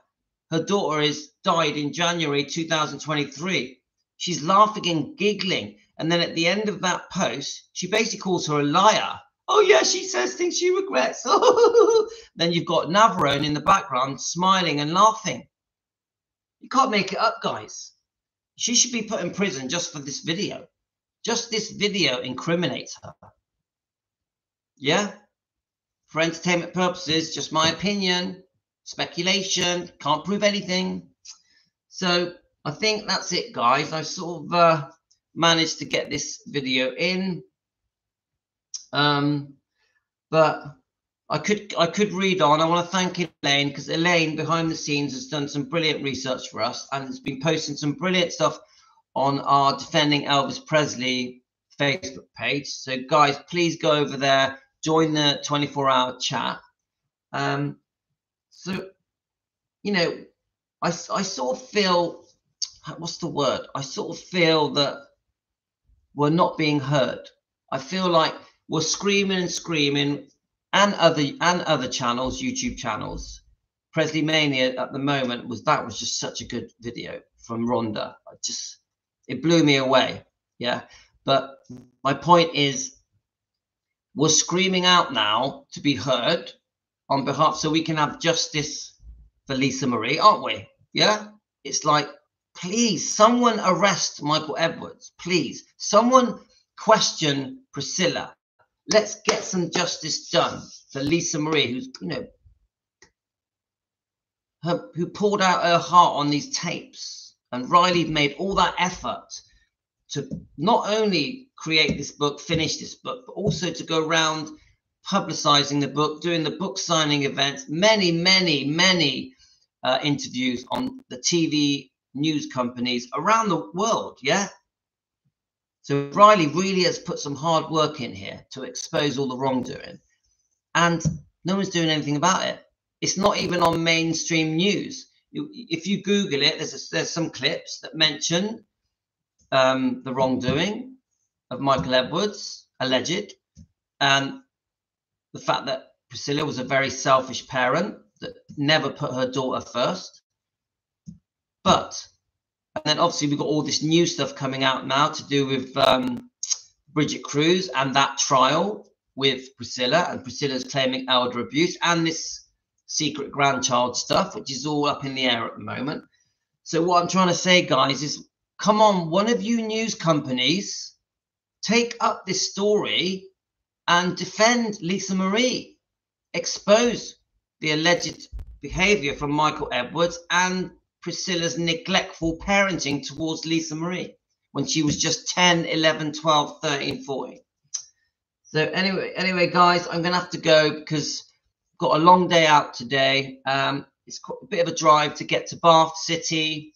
Her daughter died in January 2023. She's laughing and giggling. And then at the end of that post, she basically calls her a liar. Oh, yeah, she says things she regrets. Then you've got Navarone in the background smiling and laughing. You can't make it up, guys. She should be put in prison just for this video. Just this video incriminates her. Yeah? For entertainment purposes, just my opinion. Speculation, can't prove anything. So I think that's it, guys. I sort of managed to get this video in, but I could read on. I want to thank Elaine, because Elaine behind the scenes has done some brilliant research for us and has been posting some brilliant stuff on our Defending Elvis Presley Facebook page. So guys, please go over there, join the 24-hour chat. So, you know, I sort of feel, what's the word? I sort of feel that we're not being heard. I feel like we're screaming and screaming, and other channels, YouTube channels. Presley Mania at the moment was just such a good video from Rhonda. It blew me away. Yeah. But my point is, we're screaming out now to be heard on behalf, so we can have justice for Lisa Marie, aren't we? Yeah. It's like, please, someone arrest Michael Edwards. Please, someone question Priscilla. Let's get some justice done for Lisa Marie, who's, you know, who poured out her heart on these tapes. And Riley made all that effort to not only create this book, finish this book, but also to go around publicizing the book, doing the book signing events, many interviews on the TV news companies around the world. Yeah. So Riley really has put some hard work in here to expose all the wrongdoing, and no one's doing anything about it. It's not even on mainstream news. If you Google it, there's some clips that mention the wrongdoing of Michael Edwards alleged. The fact that Priscilla was a very selfish parent that never put her daughter first. But, and then obviously we've got all this new stuff coming out now to do with Bridget Cruz and that trial with Priscilla, and Priscilla's claiming elder abuse, and this secret grandchild stuff, which is all up in the air at the moment. So what I'm trying to say, guys, is come on, one of you news companies, take up this story and defend Lisa Marie. Expose the alleged behavior from Michael Edwards and Priscilla's neglectful parenting towards Lisa Marie when she was just 10, 11, 12, 13, 14. So anyway, guys, I'm going to have to go because I've got a long day out today. It's a bit of a drive to get to Bath City,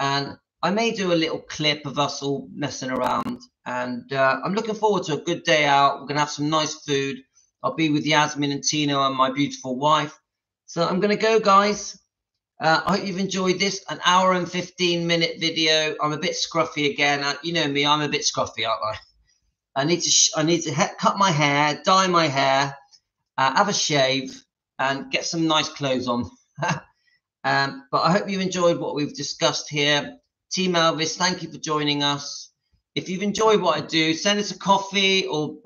and I may do a little clip of us all messing around. And I'm looking forward to a good day out. We're going to have some nice food. I'll be with Yasmin and Tino and my beautiful wife. So I'm going to go, guys. I hope you've enjoyed this. An hour and 15-minute video. I'm a bit scruffy again. You know me. I'm a bit scruffy, aren't I? I need to cut my hair, dye my hair, have a shave, and get some nice clothes on. But I hope you enjoyed what we've discussed here. Team Elvis, thank you for joining us. If you've enjoyed what I do, send us a coffee or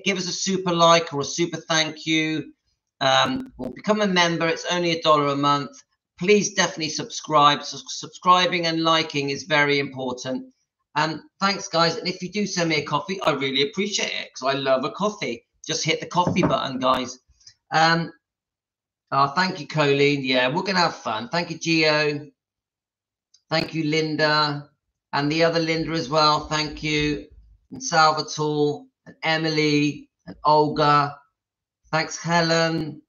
give us a super like or a super thank you. Or become a member. It's only $1 a month. Please definitely subscribe. So subscribing and liking is very important. And thanks, guys. And if you do send me a coffee, I really appreciate it because I love a coffee. Just hit the coffee button, guys. Thank you, Colleen. Yeah, we're going to have fun. Thank you, Gio. Thank you, Linda. And the other Linda as well. Thank you. And Salvatore and Emily and Olga. Thanks, Helen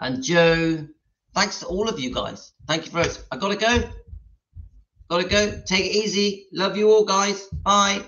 and Joe. Thanks to all of you guys. Thank you very much. I got to go. Got to go. Take it easy. Love you all, guys. Bye.